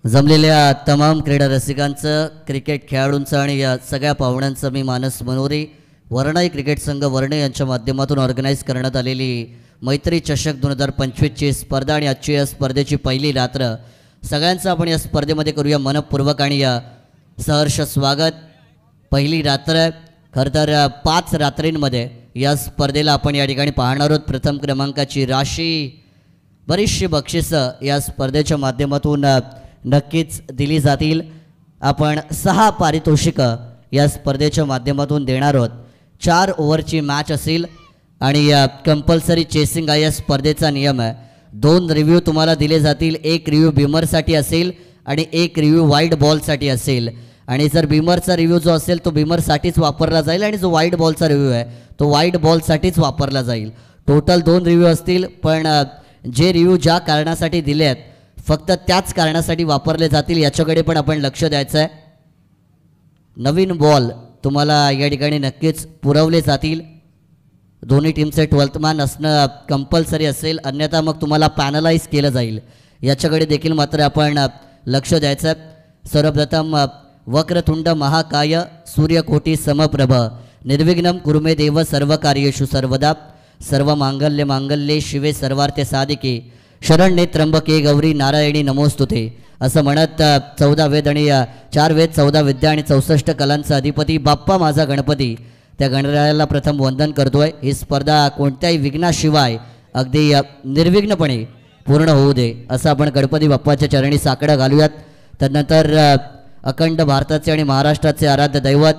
जमलेल्या तमाम क्रीडा रसिकांचं, क्रिकेट खेळाडूंचं आणि या सगळ्या पाहुण्यांचं मी मानस मनोरी वर्णाई क्रिकेट संघ वर्णे यांच्या माध्यमातून ऑर्गनाईज करण्यात आलेली मैत्री चषक 2025ची स्पर्धा आणि आजची या स्पर्धेची पहिली रात्र. सगळ्यांचं आपण या स्पर्धेमध्ये करूया मनपूर्वक आणि या सहर्ष स्वागत. पहिली रात्र खरं तर 5 रात्रींमध्ये या स्पर्धेला आपण या ठिकाणी पाहणार आहोत. प्रथम क्रमांकाची राशी, बरीचशी बक्षिसं या स्पर्धेच्या माध्यमातून नक्कीच दिली जातील. आपण 6 पारितोषिकं या स्पर्धेच्या माध्यमातून देणार आहोत. 4 ओव्हरची मॅच असेल आणि कंपल्सरी चेसिंग हा या स्पर्धेचा नियम आहे. 2 रिव्ह्यू तुम्हाला दिले जातील. 1 रिव्ह्यू बिमरसाठी असेल आणि 1 रिव्ह्यू वाईड बॉलसाठी असेल. आणि जर बिमरचा रिव्ह्यू जो असेल तो बिमरसाठीच वापरला जाईल आणि जो वाईड बॉलचा रिव्ह्यू आहे तो वाईड बॉलसाठीच वापरला जाईल. टोटल 2 रिव्ह्यू असतील, पण जे रिव्ह्यू ज्या कारणासाठी दिले आहेत फक्त त्याच कारणासाठी वापरले जातील याच्याकडे पण आपण लक्ष द्यायचं आहे. नवीन बॉल तुम्हाला या ठिकाणी नक्कीच पुरवले जातील. दोन्ही टीमचे 12th मॅन असणं कंपल्सरी असेल, अन्यथा मग तुम्हाला पॅनलाइज केलं जाईल. याच्याकडे देखील मात्र आपण लक्ष द्यायचं आहे. सर्वप्रथम वक्रतुंड महाकाय सूर्यकोटी समप्रभ निर्विघ्नं कुरुमे देव सर्वकार्येषु सर्वदा सर्वमांगल्य मांगल्ये शिवे सर्वार्थ साधिके शरण्ये त्र्यंबके गौरी नारायणी नमोस्तुते असं म्हणत 14 वेद आणि 4 वेद 14 विद्या आणि 64 कलांचा अधिपती बाप्पा माझा गणपती त्या गणरायाला प्रथम वंदन करतोय. ही स्पर्धा कोणत्याही विघ्नाशिवाय अगदी निर्विघ्नपणे पूर्ण होऊ दे असं आपण गणपती बाप्पाच्या चरणी साकडं घालूयात. त्यानंतर अखंड भारताचे आणि महाराष्ट्राचे आराध्य दैवत,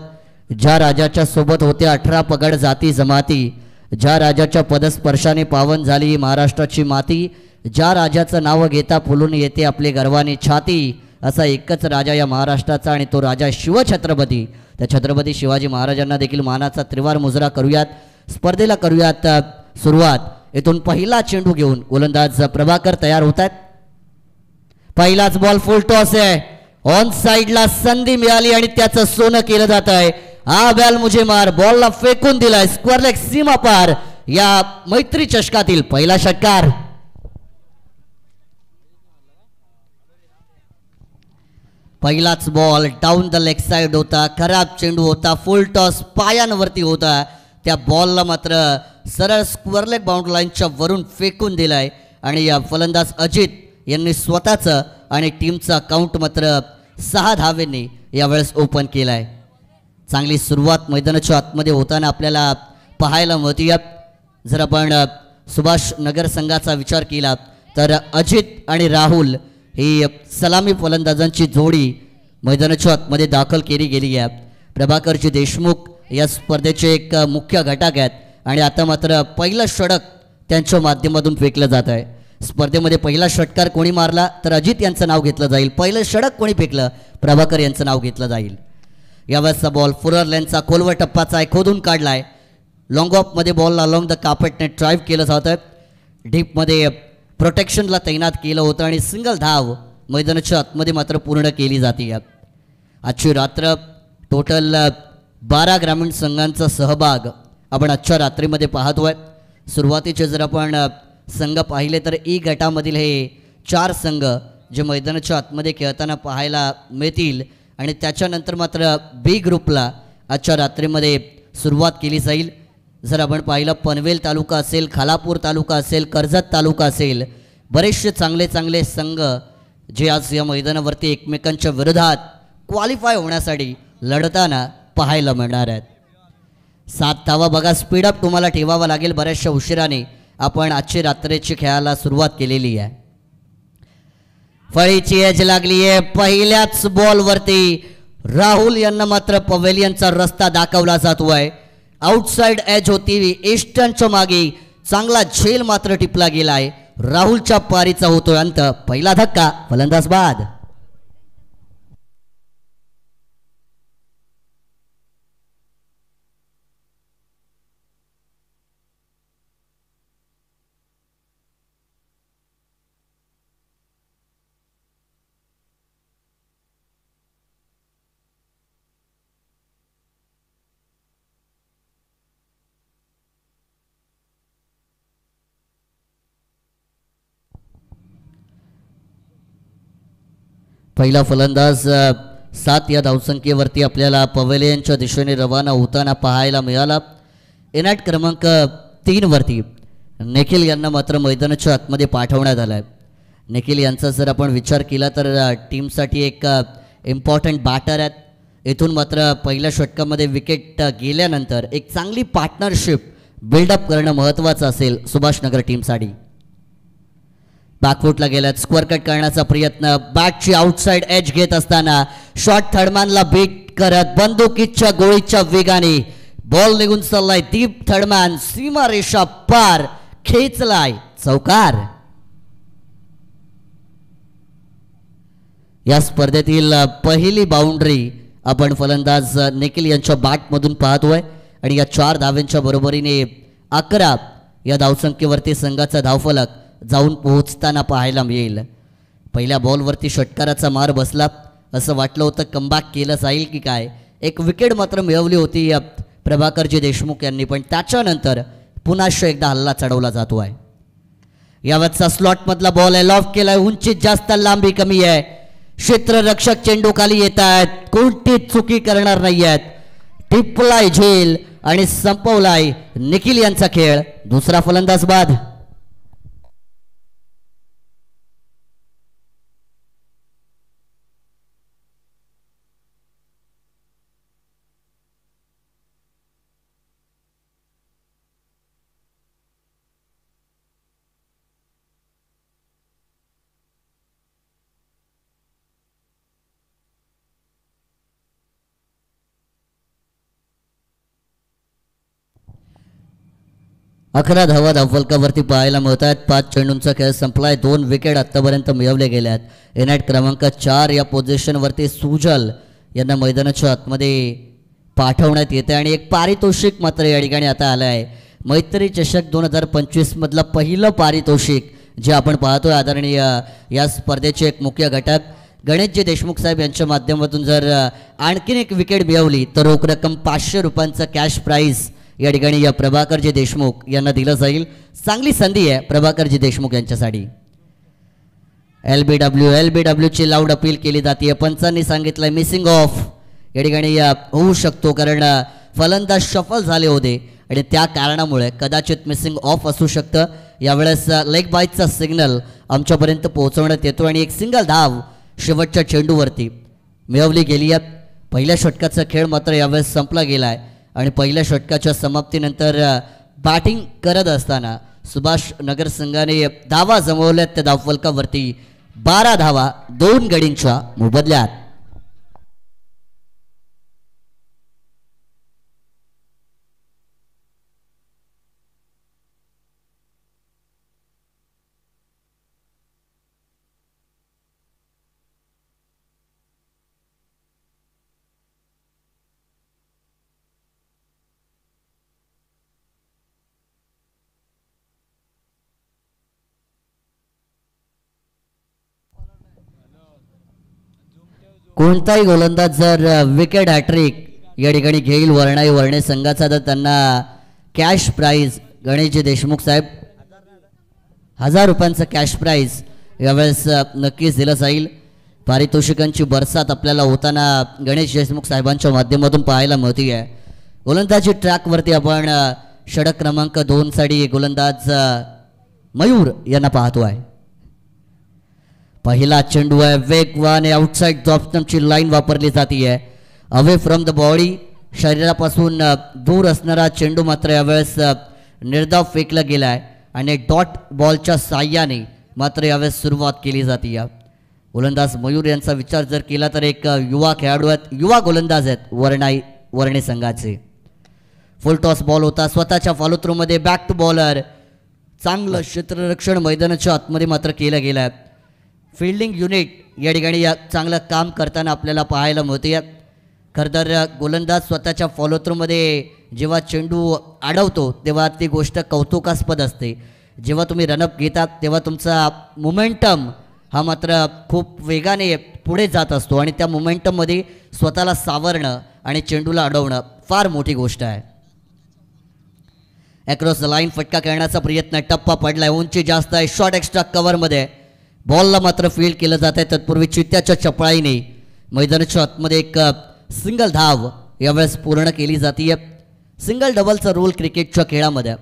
ज्या राजाच्या सोबत होते 18 पगड जाती जमाती, ज्या राजाच्या पदस्पर्शाने पावन झाली महाराष्ट्राची माती, ज्या राजाचं नाव घेता फुलून येते आपले गर्वाने छाती, असा एकच राजा या महाराष्ट्राचा आणि तो राजा शिवछत्रपती. त्या छत्रपती शिवाजी महाराजांना देखील मानाचा त्रिवार मुजरा करूयात. स्पर्धेला करूयात सुरुवात. इथून पहिला चेंडू घेऊन गोलंदाज प्रभाकर तयार होत आहेत. पहिलाच बॉल फुल टॉस आहे. ऑन साइडला संधी मिळाली आणि त्याचं सोनं केलं जात आहे. हा बॉल मुझे मार, बॉलला फेकून दिलाय स्क्वेअर लेग सीमा पार. या मैत्री चषकातील पहिला षटकार. पहिलाच ball down the leg side होता, खराब चेंडू होता, फुल टॉस पायांवरती होता. त्या बॉलला मात्र सरळ स्क्वेअर लेग बाउंड्री लाईनच्या वरून फेकून दिलाय आणि या फलंदाज अजित यांनी स्वतःचं आणि टीमचा अकाउंट मात्र 6 धावेंनी यावेळेस ओपन केलाय. चांगली सुरुवात मैदानाच्या आतमध्ये होताना आपल्याला पाहायला मिळते. जर आपण सुभाष नगर संघाचा विचार केला तर अजित आणि राहुल ही सलामी फलंदाजांची जोडी मैदानाच्या आतमध्ये दाखल केली गेली आहे. प्रभाकरजी देशमुख या स्पर्धेचे एक मुख्य घटक आहेत आणि आता मात्र पहिलं षटक त्यांच्या माध्यमातून फेकलं जात आहे. स्पर्धेमध्ये पहिला षटकार कोणी मारला तर अजित यांचं नाव घेतलं जाईल. पहिलं षटक कोणी फेकलं प्रभाकर यांचं नाव घेतलं जाईल. यावेळेसचा बॉल फुरर लेनचा खोलवर टप्पाचा आहे, खोदून काढलाय. लॉंग ऑफमध्ये बॉलला अलॉंग द कार्पेटने ड्राईव्ह केलं जातं. डीपमध्ये प्रोटेक्शनला तैनात केलं होतं आणि सिंगल धाव मैदानाच्या आतमध्ये मात्र पूर्ण केली जाते. आजची रात्र टोटल 12 ग्रामीण संघांचा सहभाग आपण आजच्या रात्रीमध्ये पाहतोय. सुरुवातीचे जर आपण संघ पाहिले तर ई गटामधील हे 4 संघ जे मैदानाच्या आतमध्ये खेळताना पाहायला मिळतील आणि त्याच्यानंतर मात्र बी ग्रुपला आजच्या रात्रीमध्ये सुरुवात केली जाईल. जर आपण पाहिलं पनवेल तालुका असेल, खालापूर तालुका असेल, कर्जत तालुका असेल, बरेचसे चांगले चांगले संघ जे आज या मैदानावरती एकमेकांच्या विरोधात क्वालिफाय होण्यासाठी लढताना पाहायला मिळणार आहेत. 7 धावा बघा, स्पीडअप तुम्हाला ठेवावा लागेल. बऱ्याचशा उशिराने आपण आजची रात्रीची खेळायला सुरुवात केलेली आहे. फळीची एज लागली आहे. पहिल्याच बॉलवरती राहुल यांना मात्र पवेलियनचा रस्ता दाखवला जातोय. आउटसाइड एज होती ईस्टर्नच्या मागे, चांगला झेल मात्र टिपला गेलाय. राहुलच्या पारीचा होतोय अंत. पहिला धक्का फलंदाज बाद. पहिला फलंदाज 7 या धावसंख्येवरती आपल्याला पवेलियनच्या दिशेने रवाना होताना पाहायला मिळाला. इनॅट क्रमांक 3 वरती निखिल यांना मात्र मैदानाच्या आतमध्ये पाठवण्यात आलं आहे. निखिल यांचा जर आपण विचार केला तर टीमसाठी एक इम्पॉर्टंट बॅटर आहेत. इथून मात्र पहिल्या षटकामध्ये विकेट गेल्यानंतर एक चांगली पार्टनरशिप बिल्डअप करणं महत्त्वाचं असेल सुभाषनगर टीमसाठी. बॅकफुटला गेल्यात, स्क्वेअर कट करण्याचा प्रयत्न, बॅटची आउटसाइड एज घेत असताना शॉट थर्डमॅनला बीट करत बंदुकीच्या गोळीच्या वेगाने बॉल निघून चाललाय. दीप थर्डमॅन सीमारेषा पार खेचलाय, चौकार. या स्पर्धेतील पहिली बाउंड्री आपण फलंदाज निखिल यांच्या बॅटमधून पाहतोय आणि या 4 धावांच्या बरोबरीने 11 या धावसंख्येवरती संघाचा धावफलक जाऊन पोहोचताना पाहायला मिळेल. पहिल्या बॉलवरती षटकाराचा मार बसला, असं वाटलं होतं कमबॅक केलं जाईल की काय. एक विकेट मात्र मिळवली होती प्रभाकरजी देशमुख यांनी, पण त्याच्यानंतर पुन्हा एकदा हल्ला चढवला जातो आहे. यावरचा स्लॉटमधला बॉल आहे, लॉफ्ट केलाय, उंची जास्त लांबी कमी आहे. क्षेत्ररक्षक चेंडू खाली येत आहेत, कोणतीच चुकी करणार नाही आहेत. टिपलाय झेल आणि संपवलाय निखिल यांचा खेळ. दुसरा फलंदाज बाद. अकरा धावा धावफलकावरती पाहायला मिळत आहेत. 5 चेंडूंचा खेळ संपलाय. 2 विकेट आत्तापर्यंत मिळवले गेले आहेत. इनॅट क्रमांक 4 या पोझिशनवरती सुजल यांना मैदानाच्या आतमध्ये पाठवण्यात येते आणि एक पारितोषिक मात्र या ठिकाणी आता आलं आहे. मैत्री चषक 2025 मधलं पहिलं पारितोषिक जे आपण पाहतोय आदरणीय या स्पर्धेचे एक मुख्य घटक गणेशजी देशमुख साहेब यांच्या माध्यमातून जर आणखीन एक विकेट मिळवली तर रोख रक्कम 500 रुपयांचं कॅश प्राईज या ठिकाणी या प्रभाकरजी देशमुख यांना दिलं जाईल. चांगली संधी आहे प्रभाकरजी देशमुख यांच्यासाठी. एलबीडब्ल्यूची लाऊड अपील केली जाते. पंचांनी सांगितलंय मिसिंग ऑफ या ठिकाणी होऊ शकतो, कारण फलंदाज शफल झाले होते आणि त्या कारणामुळे कदाचित मिसिंग ऑफ असू शकतं. यावेळेस लेग बायचा सिग्नल आमच्यापर्यंत पोहोचवण्यात येतो आणि एक सिंगल धाव शेवटच्या चेंडूवरती मिळवली गेली आहे. पहिल्या षटकाचा खेळ मात्र यावेळेस संपला गेला आहे आणि पहिल्या षटकाच्या समाप्तीनंतर बॅटिंग करत असताना सुभाष नगर संघाने धावा जमवल्यात. त्या धावफलकावरती 12 धावा 2 गडींच्या मोबदल्यात. कोणताही गोलंदाज जर विकेट हॅट्रिक या ठिकाणी घेईल वर्णे संघाचा, तर त्यांना कॅश प्राईज गणेशजी देशमुख साहेब 1000 रुपयांचं कॅश प्राईज यावेळेस नक्कीच दिलं जाईल. पारितोषिकांची बरसात आपल्याला होताना गणेश देशमुख साहेबांच्या माध्यमातून पाहायला मिळते आहे. गोलंदाजी ट्रॅकवरती आपण षटक क्रमांक 2 साठी गोलंदाज मयूर यांना पाहतो आहे. पहिला चेंडू आहे, वेगवान आउटसाइड ऑप्शनची लाईन वापरली जाते आहे. अवे फ्रॉम द बॉडी, शरीरापासून दूर असणारा चेंडू मात्र यावेळेस निर्धाव फेकला गेला आहे आणि डॉट बॉलच्या साह्याने मात्र यावेळेस सुरुवात केली जाते. गोलंदाज मयूर यांचा विचार जर केला तर एक युवा खेळाडू आहेत, युवा गोलंदाज आहेत वर्णे संघाचे. फुल टॉस बॉल होता स्वतःच्या फॉलो थ्रूमध्ये, बॅक टू बॉलर. चांगलं क्षेत्ररक्षण मैदानाच्या आतमध्ये मात्र केलं गेलं आहे. फिल्डिंग युनिट या ठिकाणी चांगलं काम करताना आपल्याला पाहायला मिळते. खरं तर गोलंदाज स्वतःच्या फॉलो थ्रूमध्ये जेव्हा चेंडू अडवतो तेव्हा ती गोष्ट कौतुकास्पद असते. जेव्हा तुम्ही रनअप घेतात तेव्हा तुमचा मोमेंटम हा मात्र खूप वेगाने पुढे जात असतो आणि त्या मोमेंटममध्ये स्वतःला सावरणं आणि चेंडूला अडवणं फार मोठी गोष्ट आहे. अक्रॉस द लाईन फटका खेळण्याचा प्रयत्न, टप्पा पडलाय, उंची जास्त आहे, शॉट एक्स्ट्रा कव्हरमध्ये. बॉलला मात्र फील्ड केलं जात आहे. तत्पूर्वी चित्त्याच्या चपळाईने मैदानाच्या आतमध्ये एक सिंगल धाव यावेळेस पूर्ण केली जाते. सिंगल डबलचा रोल क्रिकेटच्या खेळामध्ये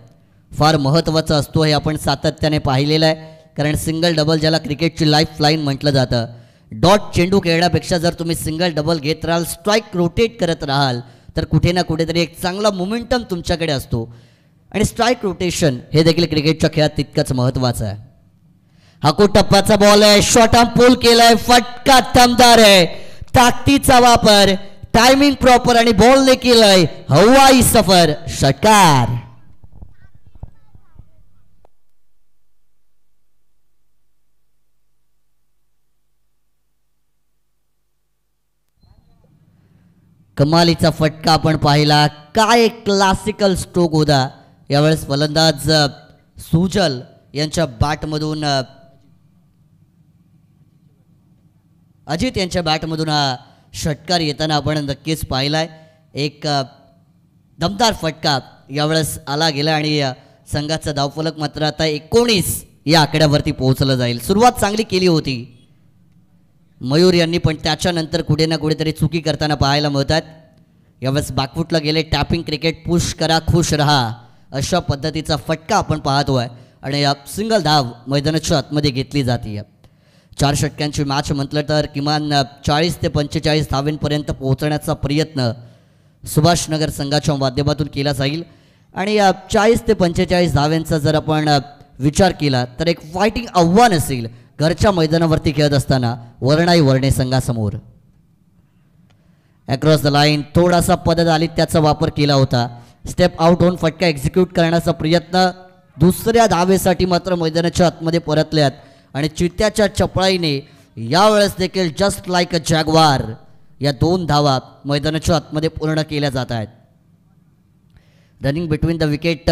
फार महत्त्वाचा असतो हे आपण सातत्याने पाहिलेलं आहे. कारण सिंगल डबल ज्याला क्रिकेटची लाईफ लाईन म्हटलं जातं, डॉट चेंडू खेळण्यापेक्षा जर तुम्ही सिंगल डबल घेत राहाल, स्ट्राईक रोटेट करत राहाल, तर कुठे ना कुठेतरी एक चांगला मोमेंटम तुमच्याकडे असतो. आणि स्ट्राईक रोटेशन हे देखील क्रिकेटच्या खेळात तितकंच महत्त्वाचं आहे. हाकू टप्प्याचा बॉल आहे, शॉर्ट आर्म पुल केलाय, फटका दमदार आहे, ताकदीचा वापर, टायमिंग प्रॉपर आणि बॉलने केलंय हवाई सफर, षटकार. कमालीचा फटका आपण पाहिला. काय क्लासिकल स्ट्रोक होता. यावेळेस फलंदाज सुजल यांच्या बॅटमधून, अजित यांच्या बॅटमधून हा षटकार येताना आपण नक्कीच पाहिलाय. एक दमदार फटका यावेळेस आला गेला आणि संघाचा धावफलक मात्र आता 19 या आकड्यावरती पोहोचलं जाईल. सुरुवात चांगली केली होती मयूर यांनी, पण त्याच्यानंतर कुठे ना कुठेतरी चुकी करताना पाहायला मिळतात. यावेळेस बॅकफुटला गेले. टॅपिंग क्रिकेट, पुश करा खुश रहा, अशा पद्धतीचा फटका आपण पाहतोय आणि सिंगल धाव मैदानाच्या आतमध्ये घेतली जाते. 4 षटकांची मॅच म्हटलं तर किमान 40 ते 45 धावेंपर्यंत पोहोचण्याचा प्रयत्न सुभाषनगर संघाच्या माध्यमातून केला जाईल. आणि 40 ते 45 धाव्यांचा जर आपण विचार केला तर एक फायटिंग आव्हान असेल घरच्या मैदानावरती खेळत असताना वरणाई वर्णे संघासमोर. अक्रॉस द लाईन थोडासा पददालित्याचा वापर केला होता. स्टेप आउट होऊन फटका एक्झिक्यूट करण्याचा प्रयत्न, दुसऱ्या धावेसाठी मात्र मैदानाच्या आतमध्ये परतल्यात आणि चित्त्याच्या चपळाईने यावेळेस देखील जस्ट लाईक अ जॅग्वार या 2 धावा मैदानाच्या आतमध्ये पूर्ण केल्या जात आहेत. रनिंग बिटवीन द विकेट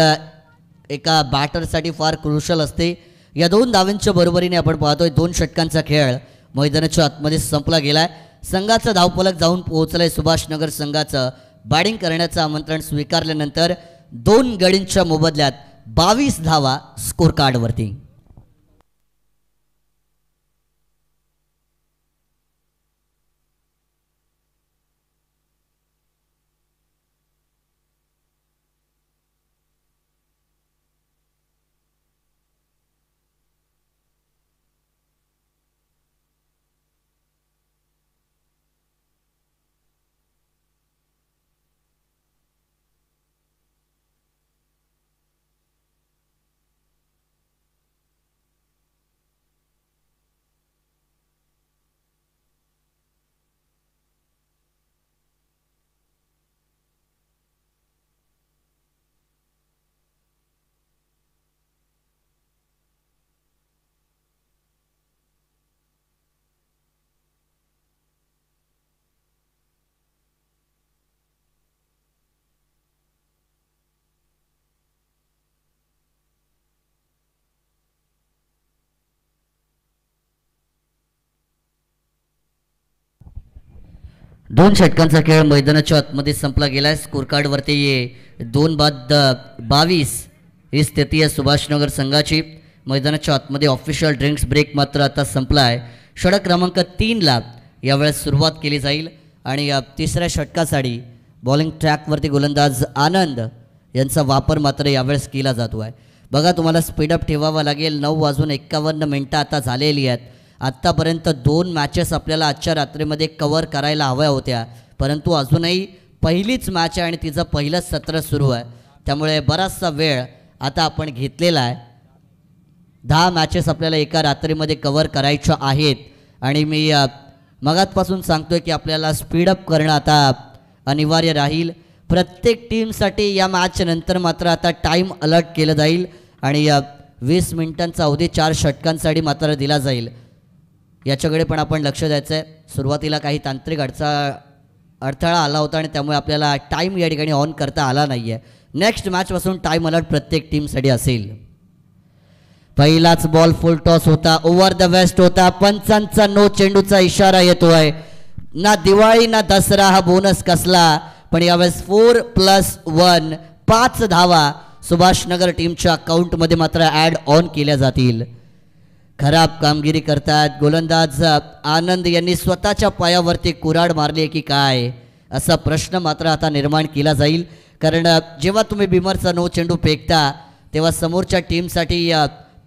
एका बॅटरसाठी फार क्रुशल असते. या 2 धावांच्या बरोबरीने आपण पाहतोय 2 षटकांचा खेळ मैदानाच्या आतमध्ये संपला गेलाय. संघाचा धावफलक जाऊन पोहोचलाय. सुभाषनगर संघाचं बॅटिंग करण्याचं आमंत्रण स्वीकारल्यानंतर 2 गडींच्या मोबदल्यात 22 धावा स्कोर कार्डवरती. दोन षटकांचा खेळ मैदानाच्या आतमध्ये संपला गेलाय. स्कोर कार्डवरती 2 बाद 22 ही स्थिती आहे सुभाषनगर संघाची. मैदानाच्या आतमध्ये ऑफिशियल ड्रिंक्स ब्रेक मात्र आता संपला आहे. षटक क्रमांक 3ला यावेळेस सुरुवात केली जाईल आणि तिसऱ्या षटकासाठी बॉलिंग ट्रॅकवरती गोलंदाज आनंद यांचा वापर मात्र यावेळेस केला जातो आहे. बघा, तुम्हाला स्पीडअप ठेवावा लागेल. 9:51 आता झालेली आहेत. आत्तापर्यंत 2 मॅचेस आपल्याला आजच्या रात्रीमध्ये कव्हर करायला हव्या होत्या, परंतु अजूनही पहिलीच मॅच आहे आणि तिचं पहिलंच सत्र सुरू आहे. त्यामुळे बराचसा वेळ आता आपण घेतलेला आहे. 10 मॅचेस आपल्याला एका रात्रीमध्ये कव्हर करायच्या आहेत आणि मी मगातपासून सांगतोय की आपल्याला स्पीडअप करणं आता अनिवार्य राहील. प्रत्येक टीमसाठी या मॅच नंतर मात्र आता टाईम अलर्ट केलं जाईल आणि 20 मिनिटांचा अवधी 4 षटकांसाठी मात्र दिला जाईल. याच्याकडे पण आपण लक्ष द्यायचं आहे. सुरुवातीला काही तांत्रिक अडथळा आला होता आणि त्यामुळे आपल्याला टाईम या ठिकाणी ऑन करता आला नाही आहे. नेक्स्ट मॅचपासून टाईम अलर्ट प्रत्येक टीमसाठी असेल. पहिलाच बॉल फुल टॉस होता, ओव्हर द वेस्ट होता. पंचांचा नो चेंडूचा इशारा येतोय. ना दिवाळी ना दसरा हा बोनस कसला, पण यावेळेस 4+1 5 धावा सुभाषनगर टीमच्या अकाउंटमध्ये मात्र ॲड ऑन केल्या जातील. खराब कामगिरी करतात गोलंदाज आनंद यांनी स्वतःच्या पायावरती कुऱ्हाड मारली आहे की काय असा प्रश्न मात्र आता निर्माण केला जाईल. कारण जेव्हा तुम्ही बिमरचा नो चेंडू फेकता तेव्हा समोरच्या टीमसाठी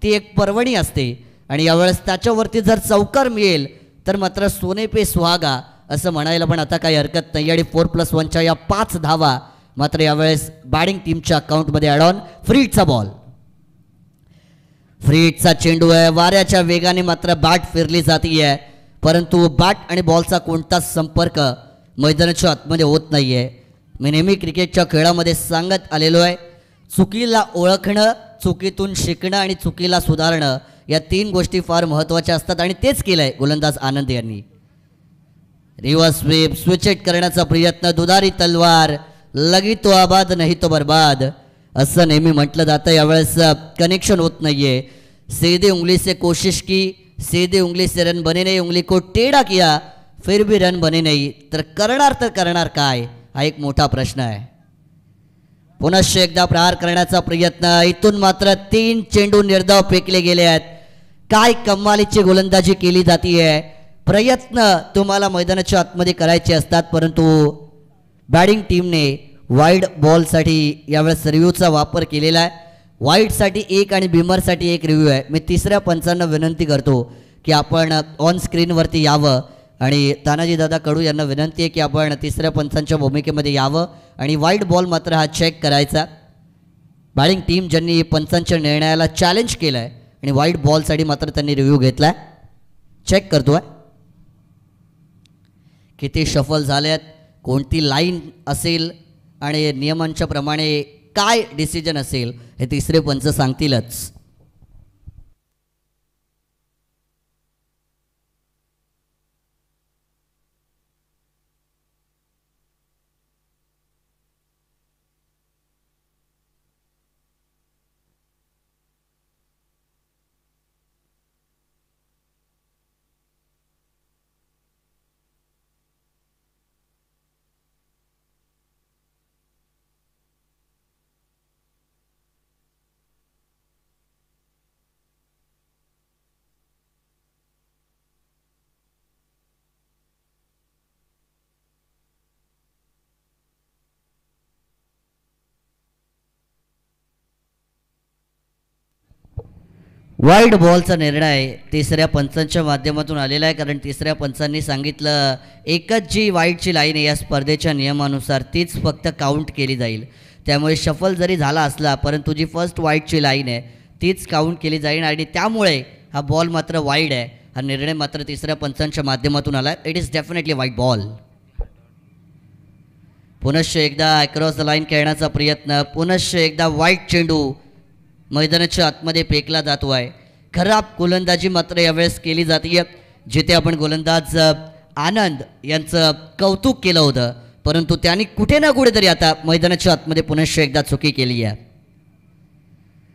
ती एक पर्वणी असते आणि यावेळेस त्याच्यावरती जर चौकार मिळेल तर मात्र सोने पे सुहागा असं म्हणायला पण आता काही हरकत नाही. आणि 4+1च्या या 5 धावा मात्र यावेळेस बॅटिंग टीमच्या अकाउंटमध्ये ॲड ऑन. फ्रीडचा बॉल, फ्रीडचा चेंडू आहे. वाऱ्याच्या वेगाने मात्र बॅट फिरली जाते परंतु बॅट आणि बॉलचा कोणताच संपर्क मैदानाच्या आतमध्ये होत नाही आहे. मी नेहमी क्रिकेटच्या खेळामध्ये सांगत आलेलो आहे, चुकीला ओळखणं, चुकीतून शिकणं आणि चुकीला सुधारणं या 3 गोष्टी फार महत्त्वाच्या असतात आणि तेच केलं आहे गोलंदाज आनंद यांनी. रिव्हर्स स्वीप, स्विच हिट करण्याचा प्रयत्न, दुधारी तलवार, लगी तो आबाद नाही तो बर्बाद असं नेहमी म्हटलं जातं. यावेळेस कनेक्शन होत नाहीये. सीधे उंगली से कोशिश की, सीधे उंगली से रन बने नहीं, उंगली को टेढ़ा किया फिर भी रन बने नहीं. तर करणार काय हा एक मोठा प्रश्न आहे. पुनश्च एकदा प्रहार करण्याचा प्रयत्न, इथून मात्र 3 चेंडू निर्धाव फेकले गेले आहेत. काय कमालीची गोलंदाजी केली जातीये. प्रयत्न तुम्हाला मैदानाच्या आतमध्ये करायचे असतात परंतु बॅटिंग टीमने वाईड बॉलसाठी यावेळेस रिव्ह्यूचा वापर केलेला आहे. वाईडसाठी 1 आणि बिमरसाठी 1 रिव्ह्यू आहे. मी तिसऱ्या पंचांना विनंती करतो की आपण ऑन स्क्रीनवरती यावं आणि तानाजी दादा कडू यांना विनंती आहे की आपण तिसऱ्या पंचांच्या भूमिकेमध्ये यावं आणि वाईड बॉल मात्र हा चेक करायचा. बॅटिंग टीम ज्यांनी पंचांच्या निर्णयाला चॅलेंज केलं आहे आणि वाईड बॉलसाठी मात्र त्यांनी रिव्ह्यू घेतला आहे. चेक करतो आहे किती शफल झाल्यात, कोणती लाईन असेल आणि नियमांच्या प्रमाणे काय डिसिजन असेल हे तिसरे पंच सांगतीलच. वाईड बॉलचा निर्णय तिसऱ्या पंचांच्या माध्यमातून आलेला आहे. कारण तिसऱ्या पंचांनी सांगितलं एकच जी वाईडची लाईन आहे या स्पर्धेच्या नियमानुसार तीच फक्त काउंट केली जाईल. त्यामुळे शफल जरी झाला असला परंतु जी फर्स्ट वाईडची लाईन आहे तीच काउंट केली जाईल आणि त्यामुळे हा बॉल मात्र वाईड आहे. हा निर्णय मात्र तिसऱ्या पंचांच्या माध्यमातून आला. It is definitely wide ball. पुनश्च एकदा अक्रॉस द लाईन खेळण्याचा प्रयत्न, पुनश्च एकदा वाईड चेंडू मैदानाच्या आतमध्ये फेकला जातो आहे. खराब गोलंदाजी मात्र यावेळेस केली जाते. जिथे आपण गोलंदाज आनंद यांचं कौतुक केलं होतं परंतु त्यांनी कुठे ना कुठेतरी आता मैदानाच्या आतमध्ये पुनश्च एकदा चुकी केली आहे.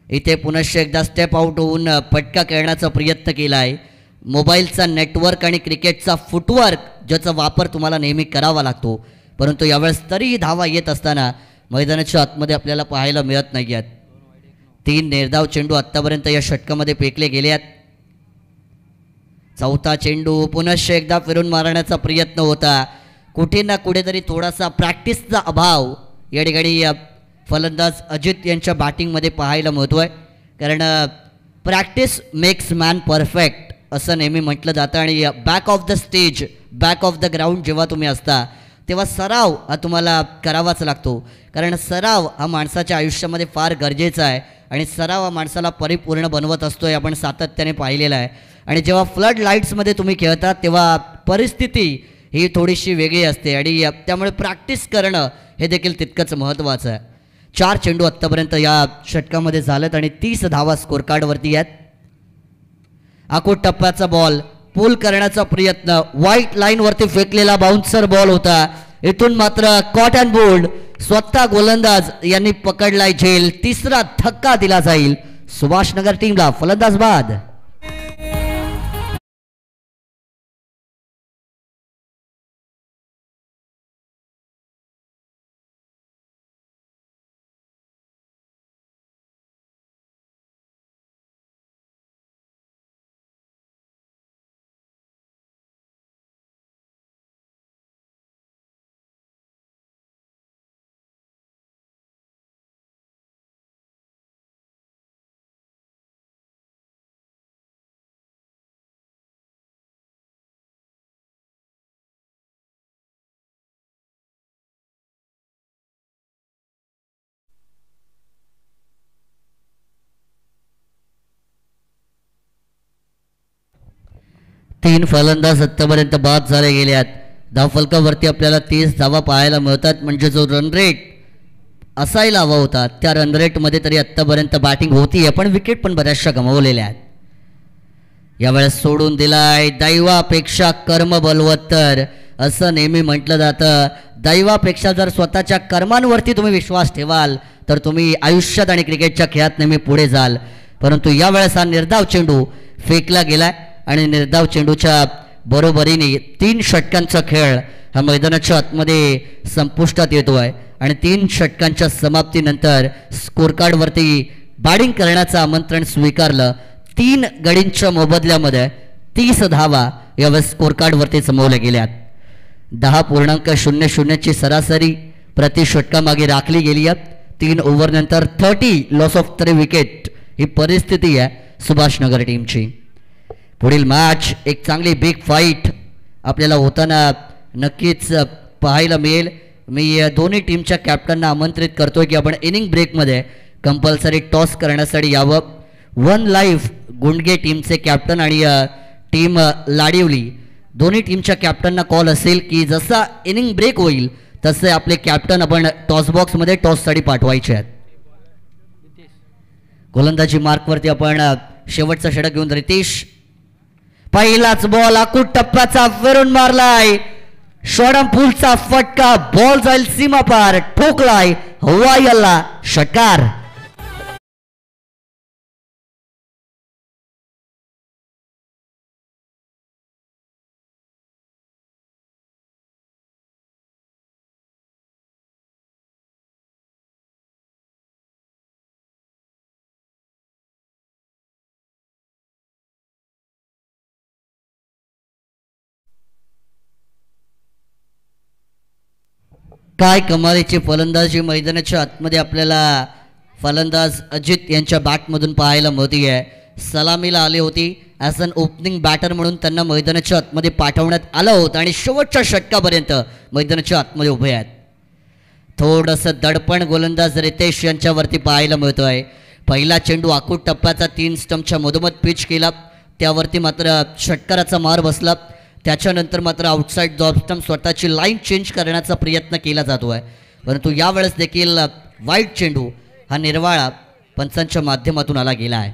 इथे पुनश्च एकदा स्टेप आउट होऊन फटका खेळण्याचा प्रयत्न केला आहे. मोबाईलचा नेटवर्क आणि क्रिकेटचा फुटवर्क ज्याचा वापर तुम्हाला नेहमी करावा लागतो परंतु यावेळेस तरीही धावा येत असताना मैदानाच्या आतमध्ये आपल्याला पाहायला मिळत नाही आहेत. 3 निर्धाव चेंडू आत्तापर्यंत या षटकामध्ये फेकले गेले आहेत. चौथा चेंडू पुनश्च एकदा फिरून मारण्याचा प्रयत्न होता. कुठे ना कुठेतरी थोडासा प्रॅक्टिसचा अभाव या ठिकाणी फलंदाज अजित यांच्या बॅटिंगमध्ये पाहायला मिळतो आहे. कारण प्रॅक्टिस मेक्स मॅन परफेक्ट असं नेहमी म्हटलं जातं आणि back of the stage, back of the ground जेव्हा तुम्ही असता तेव्हा सराव हा तुम्हाला करावाच लागतो. कारण सराव हा माणसाच्या आयुष्यामध्ये फार गरजेचा आहे आणि सराव हा माणसाला परिपूर्ण बनवत असतो हे आपण सातत्याने पाहिलेलं आहे. आणि जेव्हा फ्लड लाईट्समध्ये तुम्ही खेळतात तेव्हा परिस्थिती ही थोडीशी वेगळी असते आणि त्यामुळे प्रॅक्टिस करणं हे देखील तितकंच महत्त्वाचं आहे. 4 चेंडू आत्तापर्यंत या षटकामध्ये झालेत आणि 30 धावा स्कोर कार्डवरती आहेत. आखूड टप्प्याचा बॉल पुल करण्याचा प्रयत्न, व्हाईट लाईनवरती फेकलेला बाउन्सर बॉल होता. इथून मात्र कॉट अँड बोल्ड स्वतः गोलंदाज यांनी पकडलाय झेल. तिसरा धक्का दिला जाईल सुभाषनगर टीमला. फलंदाज बाद. तीन फलंदाज आत्तापर्यंत बाद झाले गेल्यात. धावफलकावरती आपल्याला 30 धावा पाहायला मिळतात, म्हणजे जो रन रेट असायला हवा होता त्या रन रेटमध्ये तरी आत्तापर्यंत बॅटिंग होतीये, पण विकेट पण बऱ्याचशा गमावलेल्या आहेत. यावेळेस सोडून दिलाय. दैवापेक्षा कर्म बलवत्तर असं नेहमी म्हटलं जातं. दैवापेक्षा जर स्वतःच्या कर्मांवरती तुम्ही विश्वास ठेवाल तर तुम्ही आयुष्यात आणि क्रिकेटच्या खेळात नेहमी पुढे जाल. परंतु यावेळेस हा निर्धाव चेंडू फेकला गेलाय आणि निर्धाव चेंडूच्या बरोबरीने 3 षटकांचा खेळ हा मैदानाच्या आतमध्ये संपुष्टात येतो आहे आणि 3 षटकांच्या समाप्तीनंतर स्कोरकार्डवरती बॅटिंग करण्याचं आमंत्रण स्वीकारलं. 3 गडींच्या मोबदल्यामध्ये 30 धावा यावेळेस स्कोरकार्डवरती जमवल्या गेल्यात. 10.00 ची सरासरी प्रति षटकामागे राखली गेली आहे. 3 ओव्हरनंतर 30 लॉस ऑफ 3 विकेट ही परिस्थिती आहे सुभाषनगर टीमची. पुढील मॅच एक चांगली बिग फाईट आपल्याला होताना नक्कीच पाहायला मिळेल. मी दोन्ही टीमच्या कॅप्टनना आमंत्रित करतोय की आपण इनिंग ब्रेकमध्ये कंपल्सरी टॉस करण्यासाठी यावं. वन लाईफ गुंडगे टीमचे कॅप्टन आणि टीम लाडिवली दोन्ही टीमच्या कॅप्टनना कॉल असेल की जसा इनिंग ब्रेक होईल तसे आपले कॅप्टन आपण टॉस बॉक्समध्ये टॉससाठी पाठवायचे आहेत. गोलंदाजी मार्कवरती आपण शेवटचा षटक घेऊन रितेश. पहिलाच बॉल आकुट टप्प्याचा फिरून मारलाय. शॉर्टम फुलचा फटका, बॉल जाईल सीमा पार, ठोकलाय हवाई अल्ला, षटकार. काय कमालीची फलंदाजी मैदानाच्या आतमध्ये आपल्याला फलंदाज अजित यांच्या बॅटमधून पाहायला मिळते आहे. सलामीला आली होती ॲज अन ओपनिंग बॅटर म्हणून त्यांना मैदानाच्या आतमध्ये पाठवण्यात आलं होतं आणि शेवटच्या षटकापर्यंत मैदानाच्या आतमध्ये उभे आहेत. थोडंसं दडपण गोलंदाज रितेश यांच्यावरती पाहायला मिळतो आहे. पहिला चेंडू आकुट टप्प्याचा 3 स्टंपच्या मधोमध पिच केला, त्यावरती मात्र षटकाराचा मार बसला. त्याच्यानंतर मात्र आउटसाईड जॉब स्टंप स्वतःची लाईन चेंज करण्याचा प्रयत्न केला जातो आहे, परंतु यावेळेस देखील वाईट चेंडू हा निर्वाळा पंचांच्या माध्यमातून आला गेला आहे.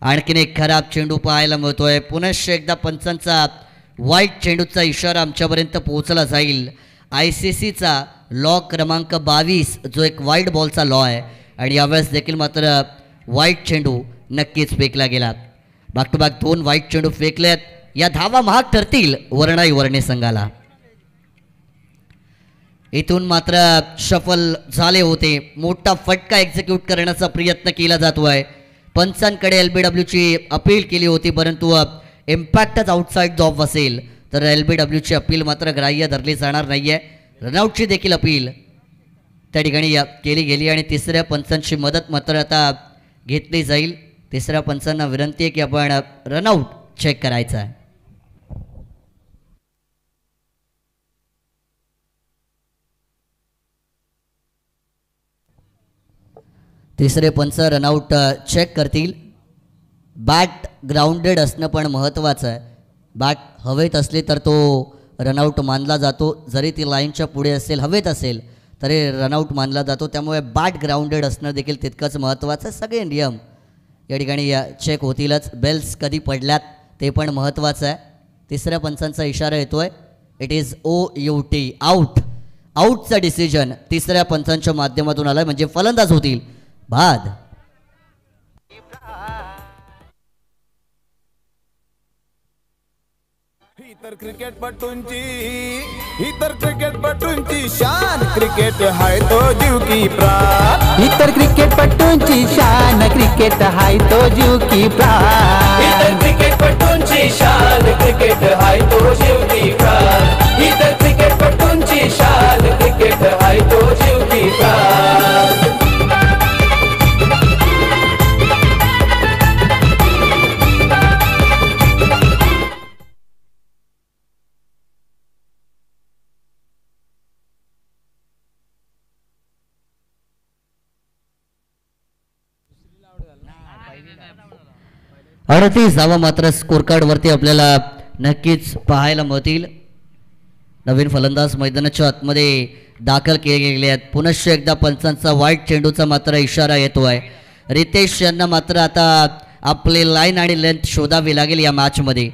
आणखीन एक खराब चेंडू पाहायला मिळतोय. पुनश्च एकदा पंचांचा वाईट चेंडूचा इशारा आमच्यापर्यंत पोहोचला जाईल. ICCचा लॉ क्रमांक 22 जो एक वाईट बॉलचा लॉ आहे आणि यावेळेस देखील मात्र वाईट चेंडू नक्कीच फेकला गेला. बॅक टू बॅक 2 वाईट चेंडू फेकलेत. या धावा महाग ठरतील वरणाई वर्णे संघाला. इथून मात्र शफल झाले होते. मोठा फटका एक्झिक्यूट करण्याचा प्रयत्न केला जातो आहे. पंचांकडे LBWची अपील केली होती, परंतु इम्पॅक्टच आउटसाईड जॉब असेल तर LBWची अपील मात्र ग्राह्य धरली जाणार नाही आहे. रनआउटची देखील अपील त्या ठिकाणी केली गेली आणि तिसऱ्या पंचांची मदत मात्र आता घेतली जाईल. तिसऱ्या पंचांना विनंती आहे की आपण रनआउट चेक करायचा आहे. तिसरे पंच रनआउट चेक करतील. बॅट ग्राउंडेड असणं पण महत्त्वाचं आहे. बॅट हवेत असली तर तो रनआउट मानला जातो. जरी ती लाईनच्या पुढे असेल, हवेत असेल तरी रनआउट मानला जातो. त्यामुळे बॅट ग्राउंडेड असणं देखील तितकंच महत्त्वाचं आहे. सगळे नियम या ठिकाणी चेक होतीलच. बेल्स कधी पडल्यात ते पण महत्त्वाचं आहे. तिसऱ्या पंचांचा इशारा येतो आहे. It is OUT, out. आऊटचा डिसिजन तिसऱ्या पंचांच्या माध्यमातून आला, म्हणजे फलंदाज होतील बाद. क्रिकेटपटूंची शान, क्रिकेट हाय तो जीव की प्राण. इतर क्रिकेटपटूंची शान, क्रिकेट हाय तो जीव की प्राण. इतर क्रिकेटपटूंची शान, क्रिकेट हाय तो जीव की प्राण. इतर क्रिकेटपटूंची शान, क्रिकेट हाय तो जीव की प्राण. 38 धावा मात्र स्कोर कार्ड वरती आपल्याला नक्कीच पाहायला मिळतील. नवीन फलंदाज मैदानाच्या आतमध्ये दाखल केले गेले आहेत. पुनश्च एकदा पंचांचा वाईट चेंडूचा मात्र इशारा येतोय. रितेश यांना मात्र आता आपले लाईन आणि लेंथ शोधावी लागेल या मॅचमध्ये.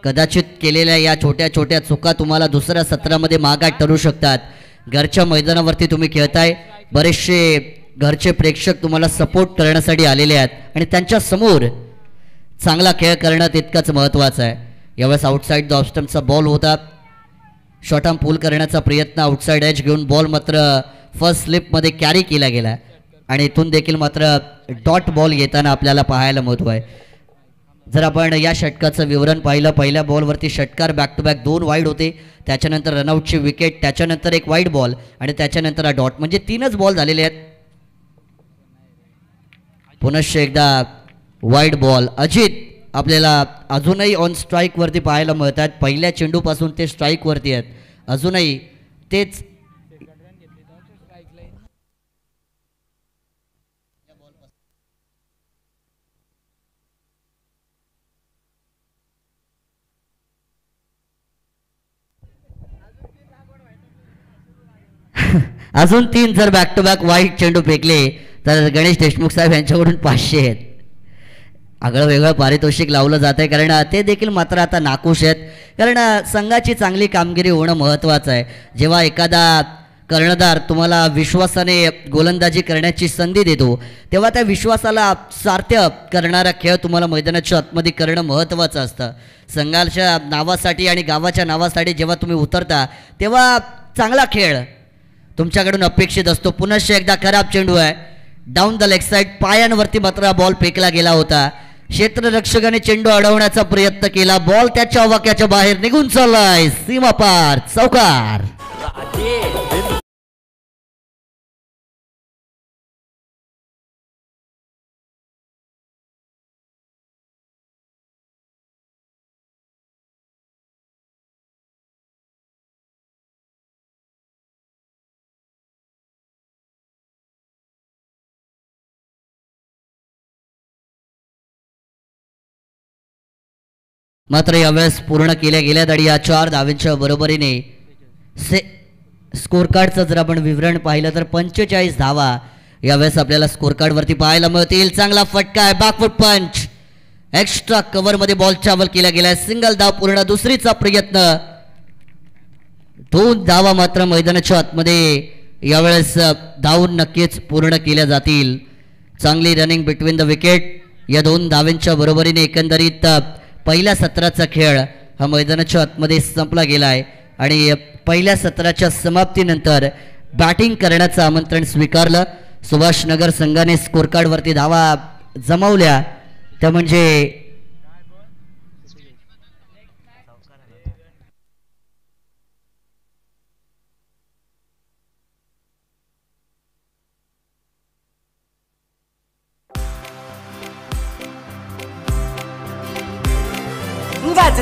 कदाचित केलेल्या या छोट्या छोट्या चुका तुम्हाला दुसऱ्या सत्रामध्ये मागात ठरू शकतात. घरच्या मैदानावरती तुम्ही खेळताय, बरेचसे घरचे प्रेक्षक तुम्हाला सपोर्ट करण्यासाठी आलेले आहेत आणि त्यांच्या समोर चांगला खेळ करणं तितकंच महत्त्वाचं आहे. यावेळेस आउटसाईड द ऑफ स्टंपचा बॉल होता. शॉर्ट आर्म पुल करण्याचा प्रयत्न, आउटसाईड एज घेऊन बॉल मात्र फर्स्ट स्लिपमध्ये कॅरी केला गेला आणि इथून देखील मात्र डॉट बॉल येताना आपल्याला पाहायला मिळतो आहे. जर आपण या षटकाचं विवरण पाहिलं, पहिल्या बॉलवरती षटकार बॅक टू बॅक 2 वाईड होते, त्याच्यानंतर रनआउटची विकेट, त्याच्यानंतर एक वाईड बॉल आणि त्याच्यानंतर हा डॉट, म्हणजे 3च बॉल झालेले आहेत. पुनश्च एकदा वाईड बॉल. अजित आपल्याला अजूनही ऑन स्ट्राईकवरती पाहायला मिळतात. पहिल्या चेंडूपासून ते स्ट्राईकवरती आहेत, अजूनही तेच. अजून 3 जर बॅक टू बॅक वाईट चेंडू फेकले तर गणेश देशमुख साहेब यांच्याकडून 500 आहेत. आगळं वेगळं पारितोषिक लावलं जात आहे, कारण ते देखील मात्र आता नाखुश आहेत. कारण संघाची चांगली कामगिरी होणं महत्त्वाचं आहे. जेव्हा एखादा कर्णधार तुम्हाला विश्वासाने गोलंदाजी करण्याची संधी देतो, तेव्हा त्या विश्वासाला सार्थ करणारा खेळ तुम्हाला मैदानाच्या आतमध्ये करणं महत्त्वाचं असतं. संघाच्या नावासाठी आणि गावाच्या नावासाठी जेव्हा तुम्ही उतरता, तेव्हा चांगला खेळ तुमच्याकडून अपेक्षित असतो. पुनश्च एकदा खराब चेंडू आहे, डाऊन द लेग साईड, पायांवरती मात्र बॉल फेकला गेला होता. क्षेत्ररक्षकाने चेंडू अडवण्याचा प्रयत्न केला, बॉल त्याच्या वाक्याच्या बाहेर निघून चाललाय, सीमा पार, चौकार. मात्र यावेळेस पूर्ण केल्या गेल्यात आणि या 4 धावांच्या बरोबरीने स्कोर कार्डचं जर आपण विवरण पाहिलं तर 45 धावा यावेळेस आपल्याला स्कोर कार्डवरती पाहायला मिळतील. चांगला फटका आहे, बॅकफूट पंच, एक्स्ट्रा कव्हरमध्ये बॉल चावल केला गेलाय. सिंगल धाव पूर्ण, दुसरीचा प्रयत्न. 2 धावा मात्र मैदानाच्या आतमध्ये यावेळेस धावून नक्कीच पूर्ण केल्या जातील. चांगली रनिंग बिटवीन द विकेट. या 2 धावांच्या बरोबरीने एकंदरीत पहिल्या सत्राचा खेळ हा मैदानाच्या आतमध्ये संपला गेला आहे आणि पहिल्या सत्राच्या समाप्तीनंतर बॅटिंग करण्याचं आमंत्रण स्वीकारलं. सुभाषनगर संघाने स्कोर कार्डवरती धावा जमवल्या, त्या म्हणजे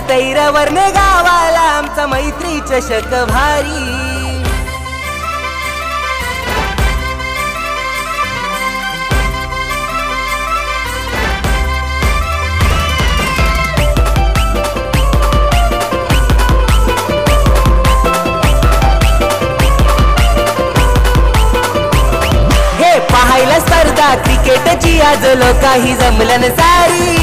तैरावरने गावाला आमचा मैत्री चषक भारी. हे पाहायला स्पर्धा क्रिकेटची आज लोकाही जमलन सारी.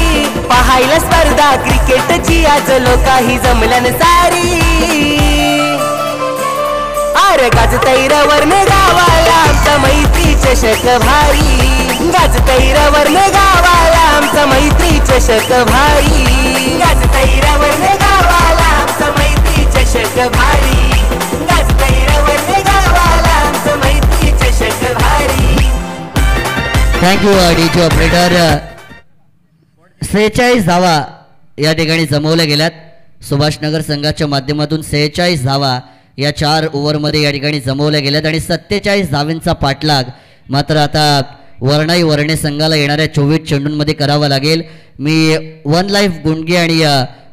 पाहायला स्पर्धा क्रिकेटची आज लोकाही जमलन सारी. अरे गाजतैरावरने गावाला आमचा मैत्री चषक भारी. गाजतैरावरने गावाला आमचा मैत्री चषक भारी. गाजतैरावरने गावाला आमचा मैत्री चषक भारी. गाजतैरावरने गावाला आमचा मैत्री चषक भारी. Thank you DJ operator. 46 धावा या ठिकाणी जमवल्या गेल्यात. सुभाषनगर संघाच्या माध्यमातून 46 धावा या 4 ओव्हरमध्ये या ठिकाणी जमवल्या गेल्यात आणि 47 धावांचा पाठलाग मात्र आता वर्णे संघाला येणाऱ्या 24 चेंडूंमध्ये करावा लागेल. मी वन लाईफ गुंडगे आणि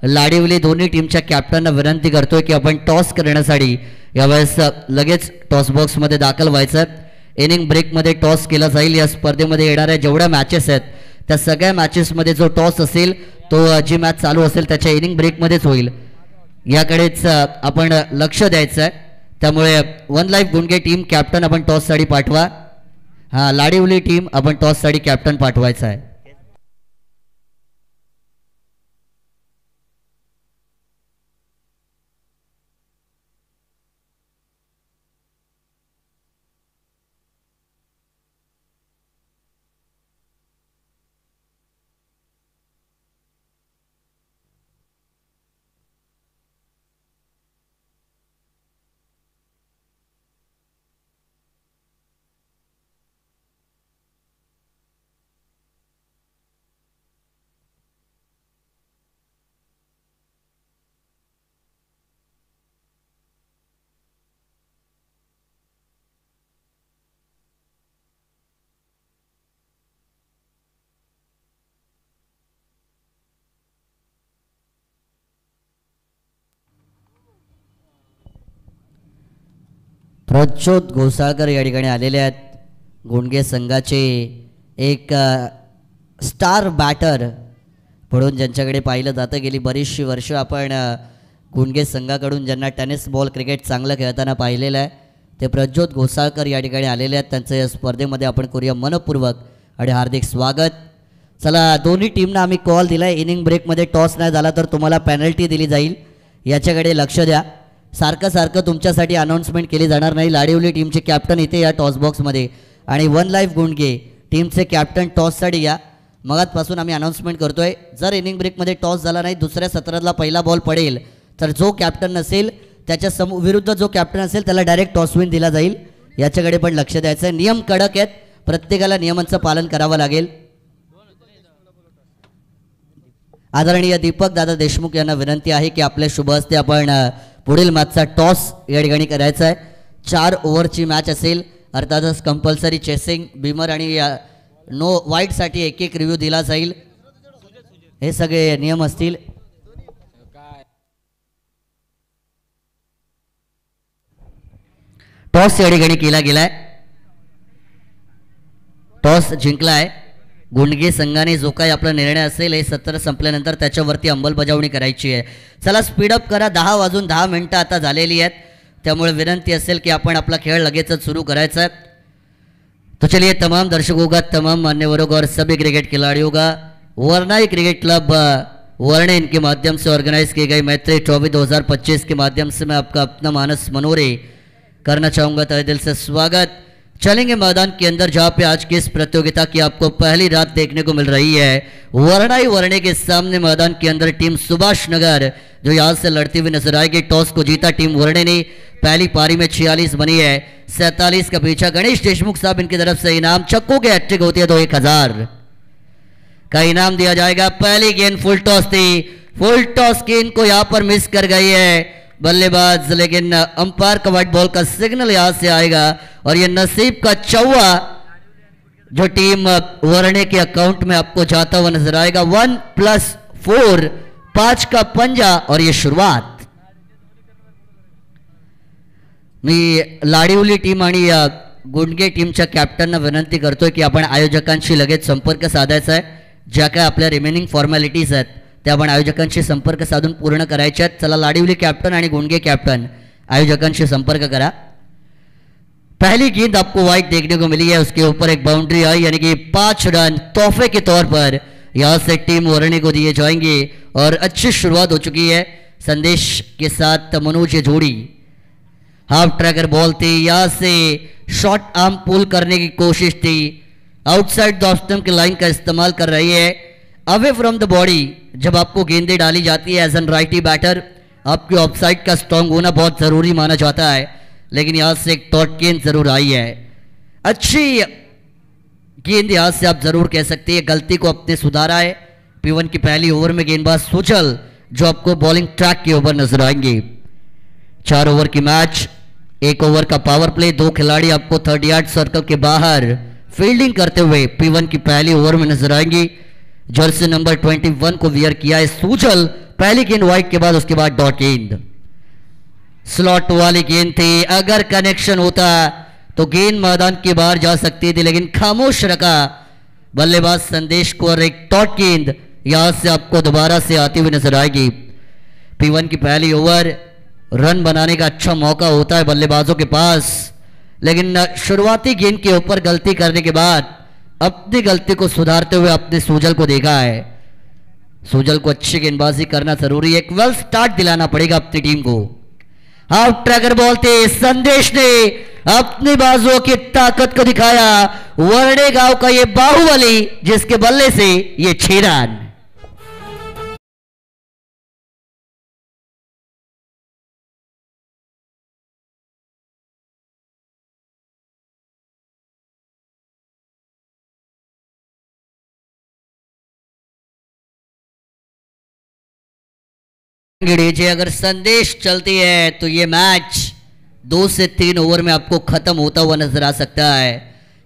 लाडिवली दोन्ही टीमच्या कॅप्टनना विनंती करतोय की आपण टॉस करण्यासाठी यावेळेस लगेच टॉस बॉक्समध्ये दाखल व्हायचं. इनिंग ब्रेकमध्ये टॉस केला जाईल. या स्पर्धेमध्ये येणाऱ्या जेवढ्या मॅचेस आहेत त्या सगळ्या मॅचेसमध्ये जो टॉस असेल तो जी मॅच चालू असेल त्याच्या इनिंग ब्रेकमध्येच होईल, याकडेच आपण लक्ष द्यायचं आहे. त्यामुळे वन लाईफ गुंडगे टीम कॅप्टन आपण टॉससाठी पाठवा. हां, लाडिवली टीम आपण टॉससाठी कॅप्टन पाठवायचा आहे. प्रज्योत घोसाळकर या ठिकाणी आलेले आहेत. गुंडगे संघाचे एक स्टार बॅटर म्हणून ज्यांच्याकडे पाहिलं जातं. गेली बरीचशी वर्ष आपण गुंडगे संघाकडून ज्यांना टेनिस बॉल क्रिकेट चांगलं खेळताना पाहिलेलं आहे ते प्रज्योत घोसाळकर या ठिकाणी आलेले आहेत. त्यांचं या स्पर्धेमध्ये आपण करूया मनपूर्वक आणि हार्दिक स्वागत. चला, दोन्ही टीमना आम्ही कॉल दिला आहे. इनिंग ब्रेकमध्ये टॉस नाही झाला तर तुम्हाला पेनल्टी दिली जाईल, याच्याकडे लक्ष द्या. सारखं सारखं तुमच्यासाठी अनाऊन्समेंट केली जाणार नाही. लाडिवली टीमचे कॅप्टन इथे या टॉस बॉक्समध्ये आणि वन लाईफ गुंडगे टीमचे कॅप्टन टॉससाठी या. मगाचपासून आम्ही अनाऊन्समेंट करतोय. जर इनिंग ब्रेकमध्ये टॉस झाला नाही, दुसऱ्या सत्रातला पहिला बॉल पडेल तर जो कॅप्टन नसेल त्याच्या विरुद्ध जो कॅप्टन असेल त्याला डायरेक्ट टॉस विन दिला जाईल, याच्याकडे पण लक्ष द्यायचं आहे. नियम कडक आहेत, प्रत्येकाला नियमांचं पालन करावं लागेल. आदरणीय दीपक दादा देशमुख यांना विनंती आहे की आपल्या शुभ हस्ते आपण पुढील मॅचचा टॉस या ठिकाणी करायचा आहे. 4 ओव्हरची मॅच असेल, अर्थातच कंपल्सरी चेसिंग, बिमर आणि नो वाईटसाठी एक एक रिव्ह्यू दिला जाईल. हे सगळे नियम असतील. टॉस या ठिकाणी केला गेलाय. टॉस जिंकला आहे गुंडगे संघाने. जो काही आपला निर्णय असेल हे सत्र संपल्यानंतर त्याच्यावरती अंमलबजावणी करायची आहे. चला, स्पीडअप करा. 10 वाजून 10 मिनटं आता झालेली आहेत, त्यामुळे विनंती असेल की आपण आपला खेळ लगेचच सुरू करायचा है. तो चलिए तमाम दर्शकों का, तमाम मान्यवरों का और सभी क्रिकेट खिलाड़ियों का वरनाई क्रिकेट क्लब वरने इनके माध्यम से ऑर्गेनाइज की गई मैत्री ट्रॉफी 2025 के माध्यम से मैं आपका अपना मानस मनोरे करना चाहूँगा तहे दिल से स्वागत. चलेंगे मैदान के अंदर जहाँ पे आज की इस प्रतियोगिता की आपको पहली रात देखने को मिल रही है. वरनाई वरने के सामने मैदान के अंदर टीम सुभाष नगर जो यहाँ से लड़ती हुई नजर आएगी. टॉस को जीता टीम वरने ने. पहली पारी में 46 बनी है, 47 का पीछा. गणेश देशमुख साहब इनकी तरफ से इनाम, छक्कों के हैट्रिक होती है तो 1000 का इनाम दिया जाएगा. पहली गेंद फुल टॉस थी, फुल टॉस गेंद को यहाँ पर मिस कर गई है बल्लेबाज, लेकिन अंपायर का व्हाइट बॉल का सिग्नल यहां से आएगा और ये नसीब का चौवा जो टीम वरने के अकाउंट में आपको जाता हुआ नजर आएगा. 1+4, 5 का पंजा और ये शुरुआत. मी लाडिवली टीम आणि गुंडगे टीमच्या कॅप्टनना विनंती करतोय की आपण आयोजकांशी लगेच संपर्क साधायचा आहे. ज्या काय आपल्या रिमेनिंग फॉर्मॅलिटीज आहेत त्या आपण आयोजकांशी संपर्क साधून पूर्ण करायचे आहेत. चला, लाडिवली कॅप्टन आणि गुंडगे कॅप्टन आयोजकांशी संपर्क करा. पहली गेंद आपको वाइड देखने को मिली है, उसके ऊपर एक बाउंड्री आई, यानी कि 5 रन तोहफे के तौर पर यहां से टीम वरने को दिए जाएंगे और अच्छी शुरुआत हो चुकी है. संदेश के साथ मनोज जोड़ी हाफ ट्रैकर बॉल थी, यहां से शॉर्ट आर्म पुल करने की कोशिश थी. आउटसाइड द ऑफ स्टंप की लाइन का इस्तेमाल कर रही है, अवे फ्रॉम द बॉडी. जब आपको गेंदें डाली जाती है एज एन राइटी बैटर, आपके ऑफसाइड का स्ट्रांग होना बहुत ज़रूरी माना जाता है, लेकिन यहाँ से एक टॉट गेंद ज़रूर आई है. अच्छी गेंद यहाँ से आप ज़रूर कह सकते हैं. गलती को आपने सुधारा है. P1 की पहली ओवर में गेंदबाज सुचल जो आपको बॉलिंग ट्रैक के ऊपर नजर आएंगे. 4 ओवर की मैच, 1 ओवर का पावर प्ले. 2 खिलाड़ी आपको 30 यार्ड सर्कल के बाहर फील्डिंग करते हुए P1 की पहली ओवर में नजर आएंगी. जर्सी नंबर 21 को वियर किया है सूचल. पहली गेंद वाइड के बाद उसके बाद डॉट गेंद. स्लॉट वाली गेंद थी, अगर कनेक्शन होता तो गेंद मैदान के बाहर जा सकती थी, लेकिन खामोश रखा बल्लेबाज संदेश को और एक टॉट गेंद यहां से आपको दोबारा से आती हुई नजर आएगी। P1 की पहली ओवर, रन बनाने का अच्छा मौका होता है बल्लेबाजों के पास, लेकिन शुरुआती गेंद के ऊपर गलती करने के बाद अपनी गलती को सुधारते हुए अपने सूजल को देखा है। सूजल को अच्छी गेंदबाजी करना जरूरी है, एक वेल स्टार्ट दिलाना पड़ेगा अपनी टीम को। हाफ ट्रैकर बॉल थे, संदेश ने अपनी बाजुओं की ताकत को दिखाया। वर्णे गांव का ये बाहुबली जिसके बल्ले से ये 6 रन। अगर संदेश चलती है तो ये मैच 2 से 3 ओवर में आपको खत्म होता हुआ नजर आ सकता है।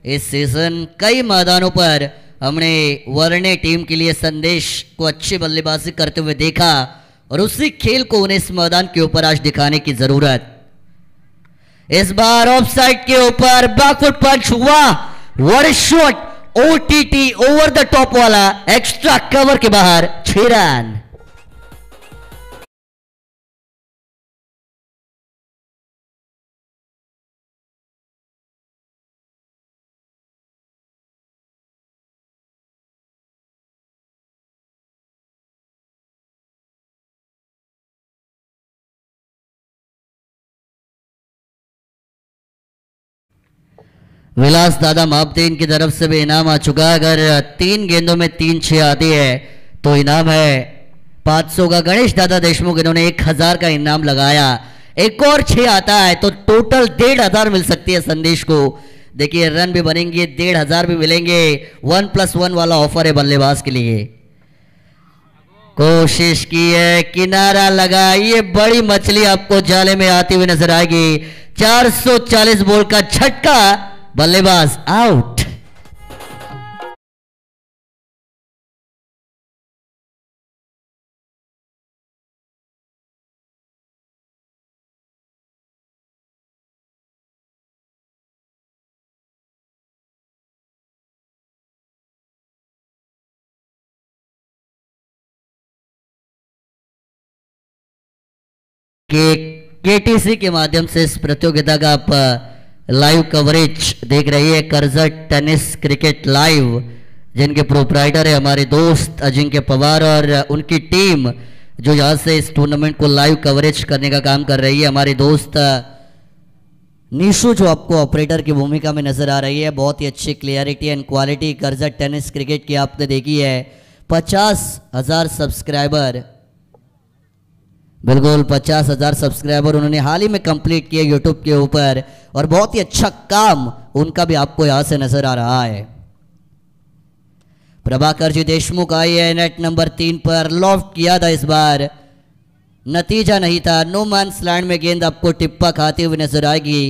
इस सीजन कई मैदानों पर हमने वर्णे टीम के लिए संदेश को अच्छी बल्लेबाजी करते हुए देखा और उसी खेल को उन्हें इस मैदान के ऊपर आज दिखाने की जरूरत। इस बार ऑफ साइड के ऊपर बैकफुट पंच हुआ, what a shot, OTT over the top वाला, एक्स्ट्रा कवर के बाहर 6 रन। विलास दादा मापदेन की तरफ से भी इनाम आ चुका है। अगर 3 गेंदों में 3-6 आती है तो इनाम है 500 का। गणेश दादा देशमुख इन्होंने 1000 का इनाम लगाया, एक और 6 आता है तो टोटल 1500 मिल सकती है संदेश को। देखिए रन भी बनेंगे, 1500 भी मिलेंगे। 1+1 वाला ऑफर है बल्लेबाज के लिए। कोशिश की है, किनारा लगा, ये बड़ी मछली आपको जाले में आती हुई नजर आएगी। 440 बॉल का झटका, बल्लेबाज आउट। केटीसी के माध्यम से इस प्रतियोगिता का आप लाइव कवरेज देख रही है, करजट टेनिस क्रिकेट लाइव, जिनके प्रोप्राइटर है हमारे दोस्त अजिंक्य पवार और उनकी टीम जो यहाँ से इस टूर्नामेंट को लाइव कवरेज करने का काम कर रही है। हमारे दोस्त निशु जो आपको ऑपरेटर की भूमिका में नजर आ रही है, बहुत ही अच्छी क्लियरिटी एंड क्वालिटी करजट टेनिस क्रिकेट की आपने देखी है। 50,000 सब्सक्राइबर, बिल्कुल 50,000 सब्सक्राइबर उन्होंने हाल ही में कंप्लीट किए यूट्यूब के ऊपर और बहुत ही अच्छा काम उनका भी आपको यहां से नजर आ रहा है। प्रभाकर जी देशमुख आई है नेट नंबर 3 पर, लॉफ्ट किया था, इस बार नतीजा नहीं था। नो मैन्स लैंड में गेंद आपको टिप्पा खाती हुई नजर आएगी।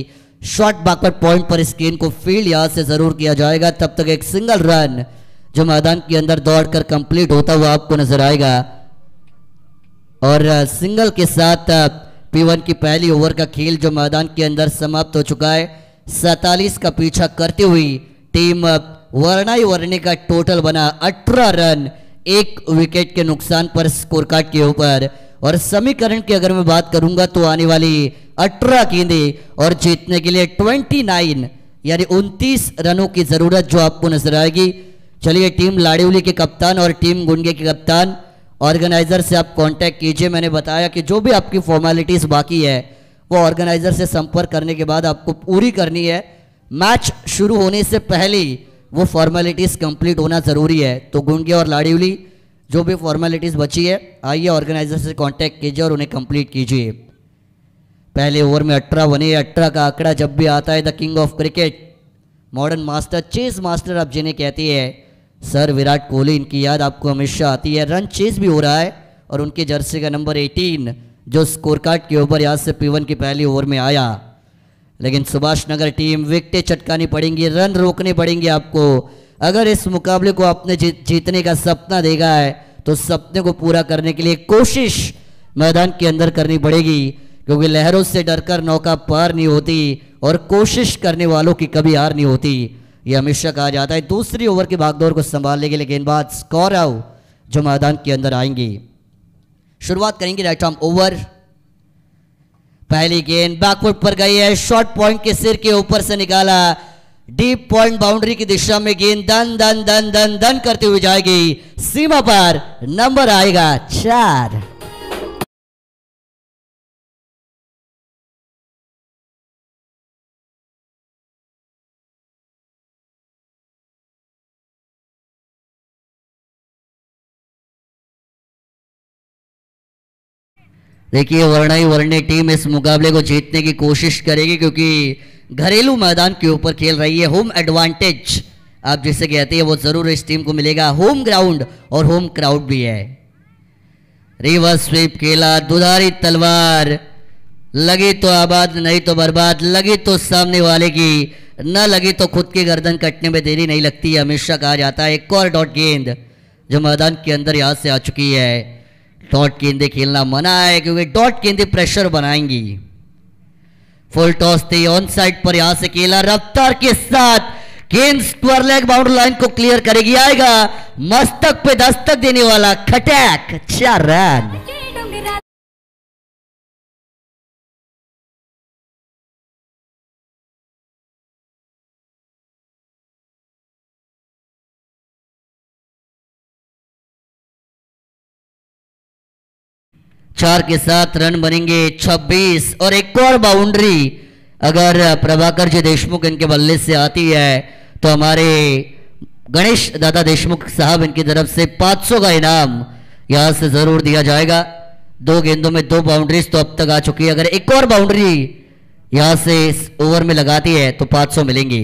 शॉर्ट बैकवर्ड पॉइंट पर इस गेंद को फील्ड यहां से जरूर किया जाएगा, तब तक एक सिंगल रन जो मैदान के अंदर दौड़कर कंप्लीट होता हुआ आपको नजर आएगा। और सिंगल के साथ P1 की पहली ओवर का खेल जो मैदान के अंदर समाप्त हो चुका है। 47 का पीछा करती हुई टीम वर्णे का टोटल बना 18 रन, 1 विकेट के नुकसान पर स्कोर कार्ड के ऊपर। और समीकरण की अगर मैं बात करूंगा तो आने वाली 18 गेंदें और जीतने के लिए 29 यानी 29 रनों की जरूरत जो आपको नजर आएगी। चलिए टीम लाड़िवली के कप्तान और टीम गुंडे के कप्तान ऑर्गेनाइजर से आप कांटेक्ट कीजिए। मैंने बताया कि जो भी आपकी फॉर्मेलिटीज बाकी है वो ऑर्गेनाइजर से संपर्क करने के बाद आपको पूरी करनी है। मैच शुरू होने से पहले वो फॉर्मेलिटीज कंप्लीट होना जरूरी है। तो गुंडे और लाड़िवली जो भी फॉर्मेलिटीज बची है, आइए ऑर्गेनाइजर से कांटेक्ट कीजिए और उन्हें कंप्लीट कीजिए। पहले ओवर में 18 बने। 18 का आंकड़ा जब भी आता है the king of cricket, modern master, chess master आप जिन्हें कहती है सर विराट कोहली, इनकी याद आपको हमेशा आती है। रन चेस भी हो रहा है और उनके जर्सी का नंबर 18 जो स्कोर कार्ड के ऊपर यहाँ से P1 की पहली ओवर में आया। लेकिन सुभाष नगर टीम विकेटें चटकानी पड़ेंगी, रन रोकने पड़ेंगे आपको। अगर इस मुकाबले को आपने जीतने का सपना देखा है तो सपने को पूरा करने के लिए कोशिश मैदान के अंदर करनी पड़ेगी, क्योंकि लहरों से डरकर नौका पार नहीं होती और कोशिश करने वालों की कभी हार नहीं होती। ये हमेशा कहा जाता है। दूसरी ओवर की भागदौड़ को संभालने के लिए गेंदबाज स्कोराव जो मैदान के अंदर आएंगे। शुरुआत करेंगे राइट आर्म ओवर। पहली गेंद बैकफुट पर गई है, शॉर्ट पॉइंट के सिर के ऊपर से निकाला, डीप पॉइंट बाउंड्री की दिशा में गेंद दन दन दन दन दन करते हुए जाएगी, सीमा पर नंबर आएगा 4। देखिए वर्णी टीम इस मुकाबले को जीतने की कोशिश करेगी क्योंकि घरेलू मैदान के ऊपर खेल रही है। होम एडवांटेज आप जिसे कहते हैं वो जरूर इस टीम को मिलेगा। होम ग्राउंड और होम क्राउड भी है। रिवर्स स्वीप खेला, दुधारी तलवार, लगी तो आबाद नहीं तो बर्बाद, लगी तो सामने वाले की, न लगी तो खुद की गर्दन कटने में देरी नहीं लगती है, हमेशा कहा जाता है। एक और डॉट गेंद जो मैदान के अंदर यहां से आ चुकी है। डॉट गेंदे खेलना मना है क्योंकि डॉट गेंदे प्रेशर बनाएंगी। फुल टॉस थी ऑन साइड पर, यहां से खेला रफ्तार के साथ, गेंद स्क्वायर लेग बाउंड्री लाइन को क्लियर करेगी। आएगा मस्तक पे दस्तक देने वाला खटैक, 4 रन। 4 के साथ रन बनेंगे 26 और एक और बाउंड्री अगर प्रभाकर जी देशमुख इनके बल्ले से आती है तो हमारे गणेश दादा देशमुख साहब इनकी तरफ से 500 का इनाम यहां से जरूर दिया जाएगा। 2 गेंदों में 2 बाउंड्रीज तो अब तक आ चुकी है। अगर एक और बाउंड्री यहां से इस ओवर में लगाती है तो 500 मिलेंगी।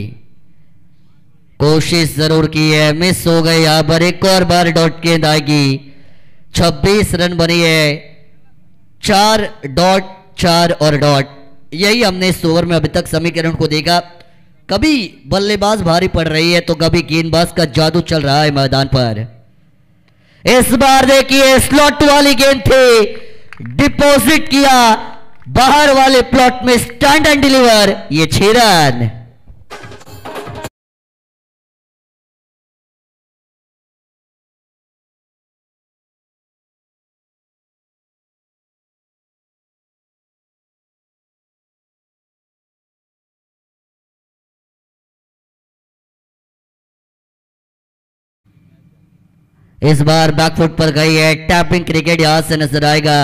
कोशिश जरूर की है, मिस हो गई। यहां पर एक और बार डॉट गेंद आएगी। 26 रन बनी है। 4 डॉट 4 और डॉट, यही हमने इस ओवर में अभी तक समीकरण को देखा। कभी बल्लेबाज भारी पड़ रही है तो कभी गेंदबाज का जादू चल रहा है मैदान पर। इस बार देखिए स्लॉट वाली गेंद थी, डिपॉजिट किया बाहर वाले प्लॉट में, स्टैंड एंड डिलीवर, ये 6 रन। इस बार बैकफुट पर गई है, टैपिंग क्रिकेट यहां से नजर आएगा।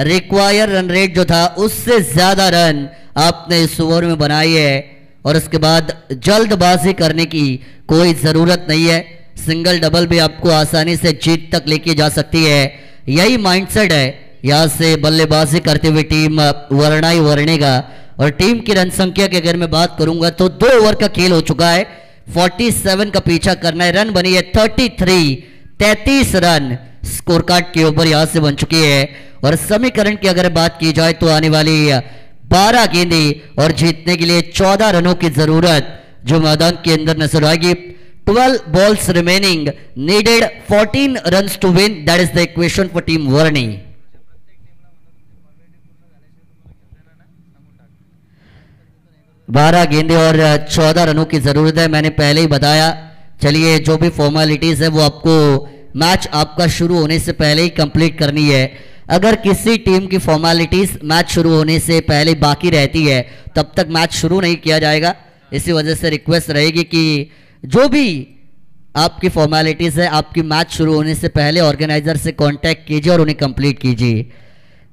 रिक्वायर रन रेट जो था उससे ज्यादा रन आपने इस ओवर में बनाई है और उसके बाद जल्दबाजी करने की कोई जरूरत नहीं है। सिंगल डबल भी आपको आसानी से जीत तक लेके जा सकती है। यही माइंडसेट है यहां से बल्लेबाजी करते हुए टीम वर्णाई वर्णेगा। और टीम की रन संख्या की अगर मैं बात करूंगा तो 2 ओवर का खेल हो चुका है, 47 का पीछा करना है। रन बनी है 33 रन स्कोर कार्ड के ऊपर यहां से बन चुकी है। और समीकरण की अगर बात की जाए तो आने वाली 12 गेंदें और जीतने के लिए 14 रनों की जरूरत जो मैदान के अंदर नजर आएगी। 12 balls remaining, needed 14 runs to win. That is the equation for team वर्णी। बारह गेंदे और 14 रनों की जरूरत है, मैंने पहले ही बताया। चलिए जो भी फॉर्मेलिटीज है वो आपको मैच आपका शुरू होने से पहले ही कंप्लीट करनी है। अगर किसी टीम की फॉर्मेलिटीज मैच शुरू होने से पहले बाकी रहती है तब तक मैच शुरू नहीं किया जाएगा। इसी वजह से रिक्वेस्ट रहेगी कि जो भी आपकी फॉर्मेलिटीज है आपकी मैच शुरू होने से पहले ऑर्गेनाइजर से कांटेक्ट कीजिए और उन्हें कंप्लीट कीजिए।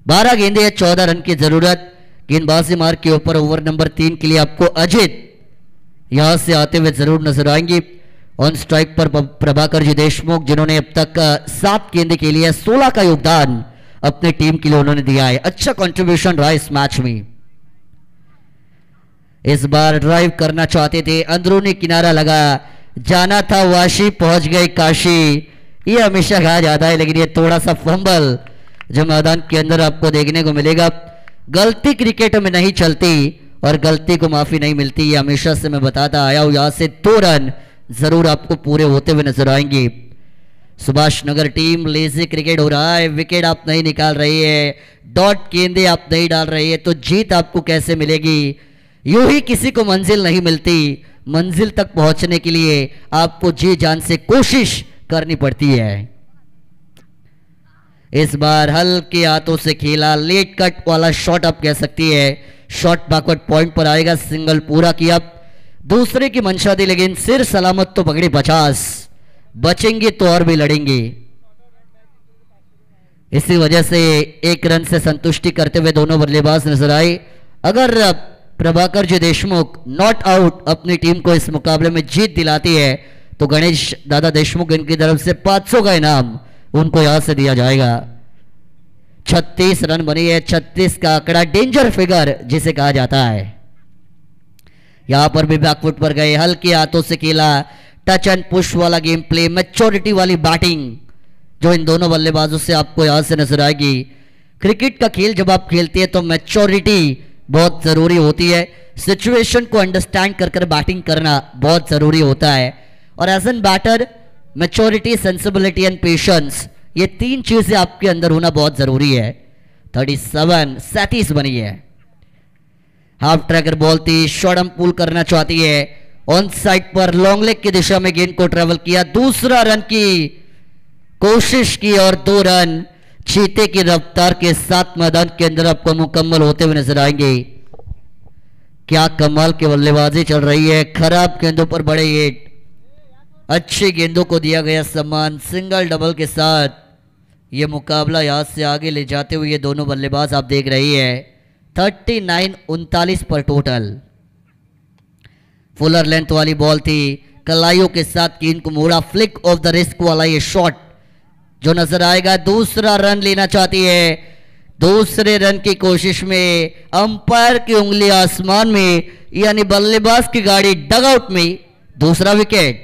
12 गेंदे 14 रन की जरूरत। गेंदबाजी मार्ग के ऊपर ओवर नंबर 3 के लिए आपको अजित यहां से आते हुए जरूर नजर आएंगे। ऑन स्ट्राइक पर प्रभाकर जी देशमुख जिन्होंने अब तक 7 गेंदे के लिए 16 का योगदान अपने टीम के लिए उन्होंने दिया है। अच्छा कंट्रीब्यूशन रहा इस मैच में। इस बार ड्राइव करना चाहते थे, अंदरूनी किनारा लगा, जाना था वाशी पहुंच गए काशी, ये हमेशा कहा जाता है। लेकिन ये थोड़ा सा फंबल जो मैदान के अंदर आपको देखने को मिलेगा। गलती क्रिकेट में नहीं चलती और गलती को माफी नहीं मिलती, ये हमेशा से मैं बताता आया हूं। यहां से 2 रन जरूर आपको पूरे होते हुए नजर आएंगे। Subhash Nagar team lazy cricket हो रहा है, विकेट आप नहीं निकाल रही है, डॉट गेंदे आप नहीं डाल रही है तो जीत आपको कैसे मिलेगी। यूं ही किसी को मंजिल नहीं मिलती, मंजिल तक पहुंचने के लिए आपको जी जान से कोशिश करनी पड़ती है। इस बार हल्के हाथों से खेला, लेट कट वाला शॉट आप कह सकती है, शॉट बैकवर्ड पॉइंट पर आएगा, सिंगल पूरा किया, दूसरे की मंशा दी, लेकिन सिर सलामत तो पकड़ी 50, बचेंगे तो और भी लड़ेंगे। इसी वजह से एक रन से संतुष्टि करते हुए दोनों बल्लेबाज नजर आए। अगर प्रभाकर जी देशमुख नॉट आउट अपनी टीम को इस मुकाबले में जीत दिलाती है तो गणेश दादा देशमुख इनकी तरफ से 500 का इनाम उनको यहां से दिया जाएगा। 36 रन बनी है, 36 का आंकड़ा, डेंजर फिगर जिसे कहा जाता है। यहां पर भी बैकफुट पर गए, हल्के हाथों से खेला, टच एंड पुश वाला गेम प्ले, मैच्योरिटी वाली बैटिंग जो इन दोनों बल्लेबाजों से आपको यहां से नजर आएगी। क्रिकेट का खेल जब आप खेलते हैं तो मैच्योरिटी बहुत जरूरी होती है, सिचुएशन को अंडरस्टैंड कर कर बैटिंग करना बहुत जरूरी होता है। और as an batter maturity, sensibility and patience, ये तीन चीजें आपके अंदर होना बहुत जरूरी है। 37 बनी है। हाफ ट्रैकर बॉल थी, शॉर्ट हम पुल करना चाहती है, ऑन साइड पर लॉन्ग लेग की दिशा में गेंद को ट्रेवल किया, दूसरा रन की कोशिश की और 2 रन चीते की रफ्तार के साथ मैदान के अंदर आपको मुकम्मल होते हुए नजर आएंगे। क्या कमाल की बल्लेबाजी चल रही है, खराब गेंदों पर बड़े हिट, अच्छी गेंदों को दिया गया सम्मान, सिंगल डबल के साथ ये मुकाबला यहां से आगे ले जाते हुए ये दोनों बल्लेबाज आप देख रही है। 39-39 पर टोटल। फुलर लेंथ वाली बॉल थी, कलाइयों के साथ गेंद को मोड़ा, फ्लिक ऑफ द रिस्क वाला ये शॉट जो नजर आएगा। दूसरा रन लेना चाहती है, दूसरे रन की कोशिश में अंपायर की उंगली आसमान में, यानी बल्लेबाज की गाड़ी डगआउट में, दूसरा विकेट।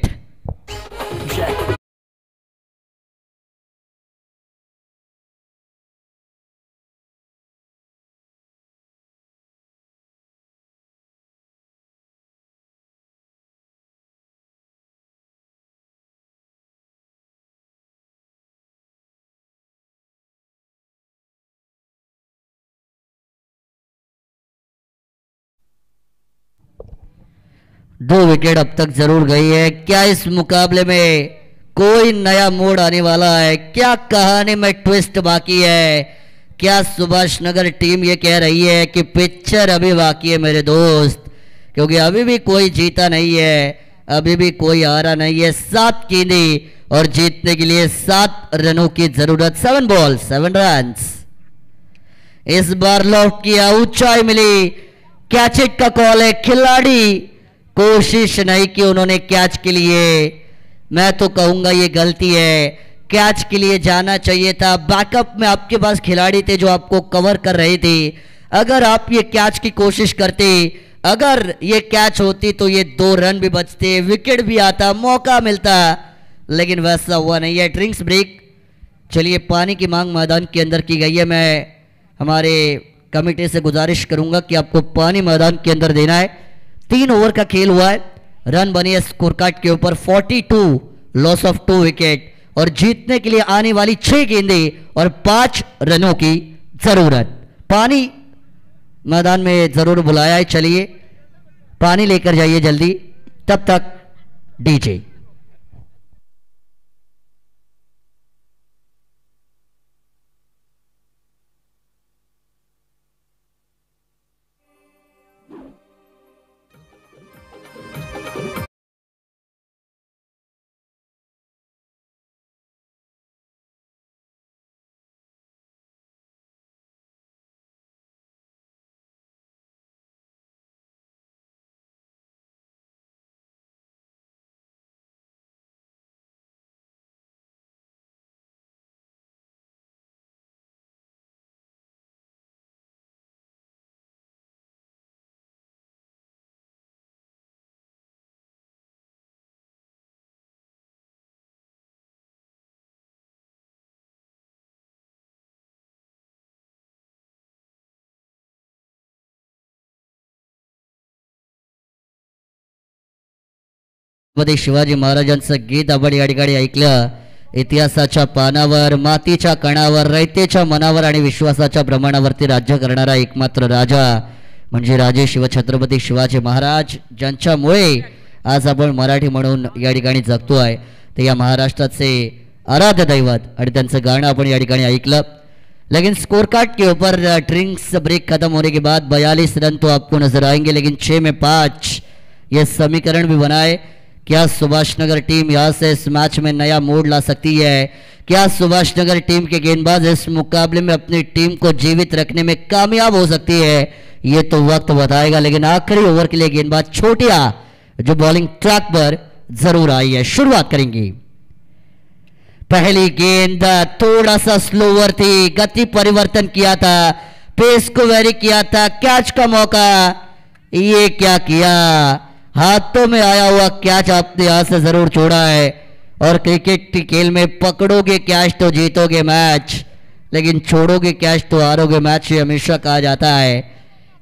दो विकेट अब तक जरूर गई है। क्या इस मुकाबले में कोई नया मोड़ आने वाला है? क्या कहानी में ट्विस्ट बाकी है? क्या सुभाष नगर टीम ये कह रही है कि पिक्चर अभी बाकी है मेरे दोस्त, क्योंकि अभी भी कोई जीता नहीं है, अभी भी कोई हारा नहीं है। 7 गेंदें और जीतने के लिए 7 रनों की जरूरत। 7 बॉल 7 रन। इस बार लॉफ्ट किया, ऊंचाई मिली, कैच इट का कॉल है। खिलाड़ी कोशिश नहीं की उन्होंने कैच के लिए, मैं तो कहूंगा ये गलती है, कैच के लिए जाना चाहिए था। बैकअप में आपके पास खिलाड़ी थे जो आपको कवर कर रहे थे। अगर आप ये कैच की कोशिश करते, अगर ये कैच होती तो ये 2 रन भी बचते, विकेट भी आता, मौका मिलता, लेकिन वैसा हुआ नहीं है। Drinks break. चलिए, पानी की मांग मैदान के अंदर की गई है। मैं हमारे कमेटी से गुजारिश करूंगा कि आपको पानी मैदान के अंदर देना है। 3 ओवर का खेल हुआ है, रन बनी है स्कोर कार्ड के ऊपर 42, लॉस ऑफ 2 विकेट, और जीतने के लिए आने वाली 6 गेंदें और 5 रनों की जरूरत। पानी मैदान में जरूर बुलाया है, चलिए पानी लेकर जाइए जल्दी, तब तक डीजे। छत्रपती शिवाजी महाराजांचं गीत आपण या ठिकाणी ऐकलं। इतिहासाच्या पानावर, मातीच्या कणावर, रयतेच्या मनावर आणि विश्वासाच्या प्रमाणावरती राज्य करणारा एकमात्र राजा म्हणजे राजे शिवछत्रपती शिवाजी महाराज, ज्यांच्यामुळे आज आपण मराठी म्हणून या ठिकाणी जगतो आहे ते या महाराष्ट्राचे आराध्य दैवत आणि त्यांचं गाणं आपण या ठिकाणी ऐकलं। लेकिन स्कोर कार्ड के ऊपर ड्रिंक्स ब्रेक खत्म होने के बाद 42 रन तो आपको नजर आएंगे, लेकिन 6 में 5 ये समीकरण भी बनाए। क्या सुभाष नगर टीम यहाँ से इस मैच में नया मोड़ ला सकती है? क्या सुभाष नगर टीम के गेंदबाज इस मुकाबले में अपनी टीम को जीवित रखने में कामयाब हो सकती है? ये तो वक्त बताएगा, लेकिन आखिरी ओवर के लिए गेंदबाज छोटिया जो बॉलिंग ट्रैक पर जरूर आई है। शुरुआत करेंगी। पहली गेंद थोड़ा सा स्लोवर थी, गति परिवर्तन किया था, पेस को वेरी किया था, कैच का मौका। ये क्या किया, हाथों में आया हुआ कैच आपने यहां से जरूर छोड़ा है। और क्रिकेट के खेल में पकड़ोगे कैच तो जीतोगे मैच, लेकिन छोड़ोगे कैच तो हारोगे मैच, ये हमेशा कहा जाता है।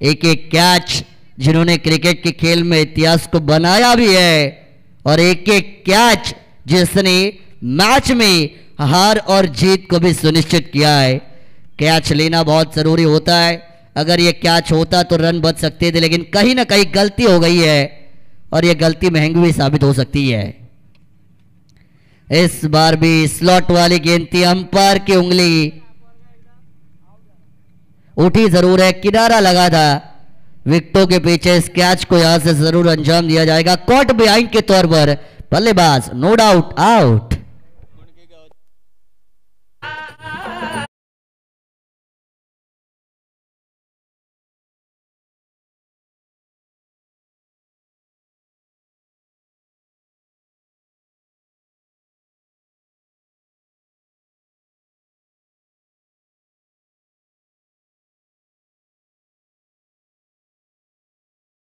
एक एक कैच जिन्होंने क्रिकेट के खेल में इतिहास को बनाया भी है, और एक एक कैच जिसने मैच में हार और जीत को भी सुनिश्चित किया है। कैच लेना बहुत जरूरी होता है, अगर ये कैच होता तो रन बच सकते थे, लेकिन कहीं ना कहीं गलती हो गई है और ये गलती महंगी भी साबित हो सकती है। इस बार भी स्लॉट वाली गेंद थी, अंपायर की उंगली उठी जरूर है, किनारा लगा था। विकेटों के पीछे इस कैच को यहां से जरूर अंजाम दिया जाएगा। कॉट बिहाइंड के तौर पर बल्लेबाज नो डाउट आउट।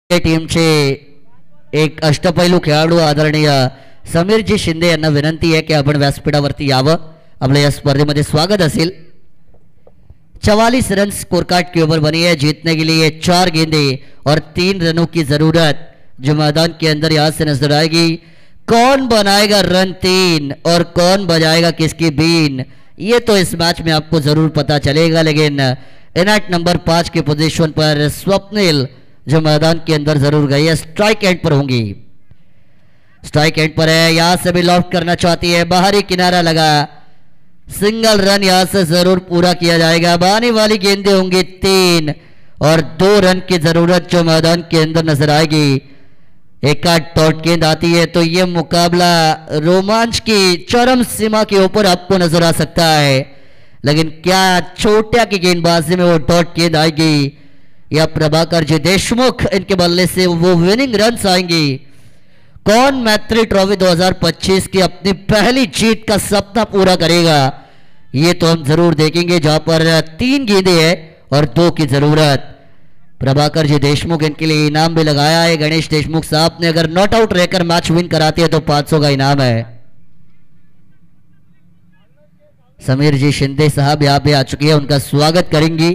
टीमचे एक अष्टपैलू खेळाडू आदरणीय समीरजी शिंदे यांना विनंती आहे की आपण व्यासपीठावरती यावं, आपल्या या स्पर्धेमध्ये स्वागत असेल। 44 रन स्कोर कार्ड की ओवर बनी है, जीतने के लिए 4 गेंदे और 3 रनों की जरूरत जो मैदान के अंदर यहां से नजर आएगी। कौन बनाएगा रन 3 और कौन बजाएगा किसकी बीन, ये तो इस मैच में आपको जरूर पता चलेगा। लेकिन इनएट नंबर 5 के पोजीशन पर स्वप्निल जो मैदान के अंदर जरूर गई है, स्ट्राइक एंड पर होंगी। स्ट्राइक एंड पर है, यहां से भी लॉफ्ट करना चाहती है, बाहरी किनारा लगा, सिंगल रन यहां से जरूर पूरा किया जाएगा। बानी वाली गेंदें होंगी 3 और 2 रन की जरूरत जो मैदान के अंदर नजर आएगी। एक आध डॉट गेंद आती है तो यह मुकाबला रोमांच की चरम सीमा के ऊपर आपको नजर आ सकता है, लेकिन क्या छोटिया की गेंदबाजी में वो डॉट गेंद आएगी या प्रभाकर जी देशमुख इनके बल्ले से वो विनिंग रन्स आएंगी? कौन मैत्री ट्रॉफी 2025 की अपनी पहली जीत का सपना पूरा करेगा, ये तो हम जरूर देखेंगे, जहां पर 3 गेंदें हैं और 2 की जरूरत। प्रभाकर जी देशमुख इनके लिए इनाम भी लगाया है। गणेश देशमुख साहब ने अगर नॉट आउट रहकर मैच विन कराते हैं तो 500 का इनाम है। समीर जी शिंदे साहब यहाँ पे आ चुके हैं, उनका स्वागत करेंगी,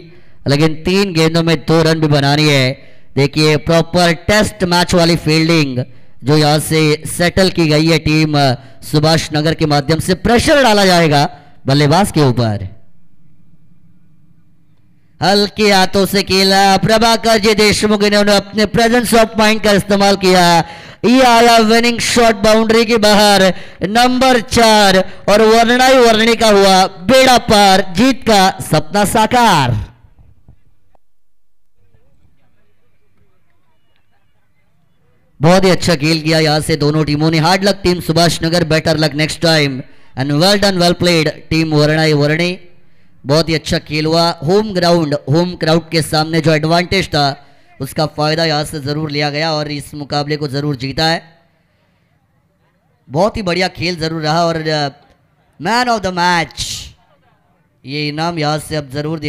लेकिन 3 गेंदों में 2 रन भी बनानी है। देखिए प्रॉपर टेस्ट मैच वाली फील्डिंग जो यहां से सेटल की गई है टीम सुभाष नगर के माध्यम से। प्रेशर डाला जाएगा बल्लेबाज के ऊपर, हल्के हाथों से खेला प्रभाकर जी देशमुख, इन्होंने अपने प्रेजेंस ऑफ माइंड का इस्तेमाल किया। ये आया विनिंग शॉट बाउंड्री के बाहर, नंबर 4 और वर्णाई वर्णी का हुआ बेड़ा पार, जीत का सपना साकार। बहुत ही अच्छा खेल किया यहां से दोनों टीमों ने। Hard luck team Subhash Nagar, better luck next time and well done well played team वर्णाई वर्णी। बहुत ही अच्छा खेल हुआ। होम ग्राउंड, होम क्राउड के सामने जो एडवांटेज था उसका फायदा यहां से जरूर लिया गया और इस मुकाबले को जरूर जीता है। बहुत ही बढ़िया खेल जरूर रहा और मैन ऑफ द मैच ये इनाम यहां से अब जरूर दिया।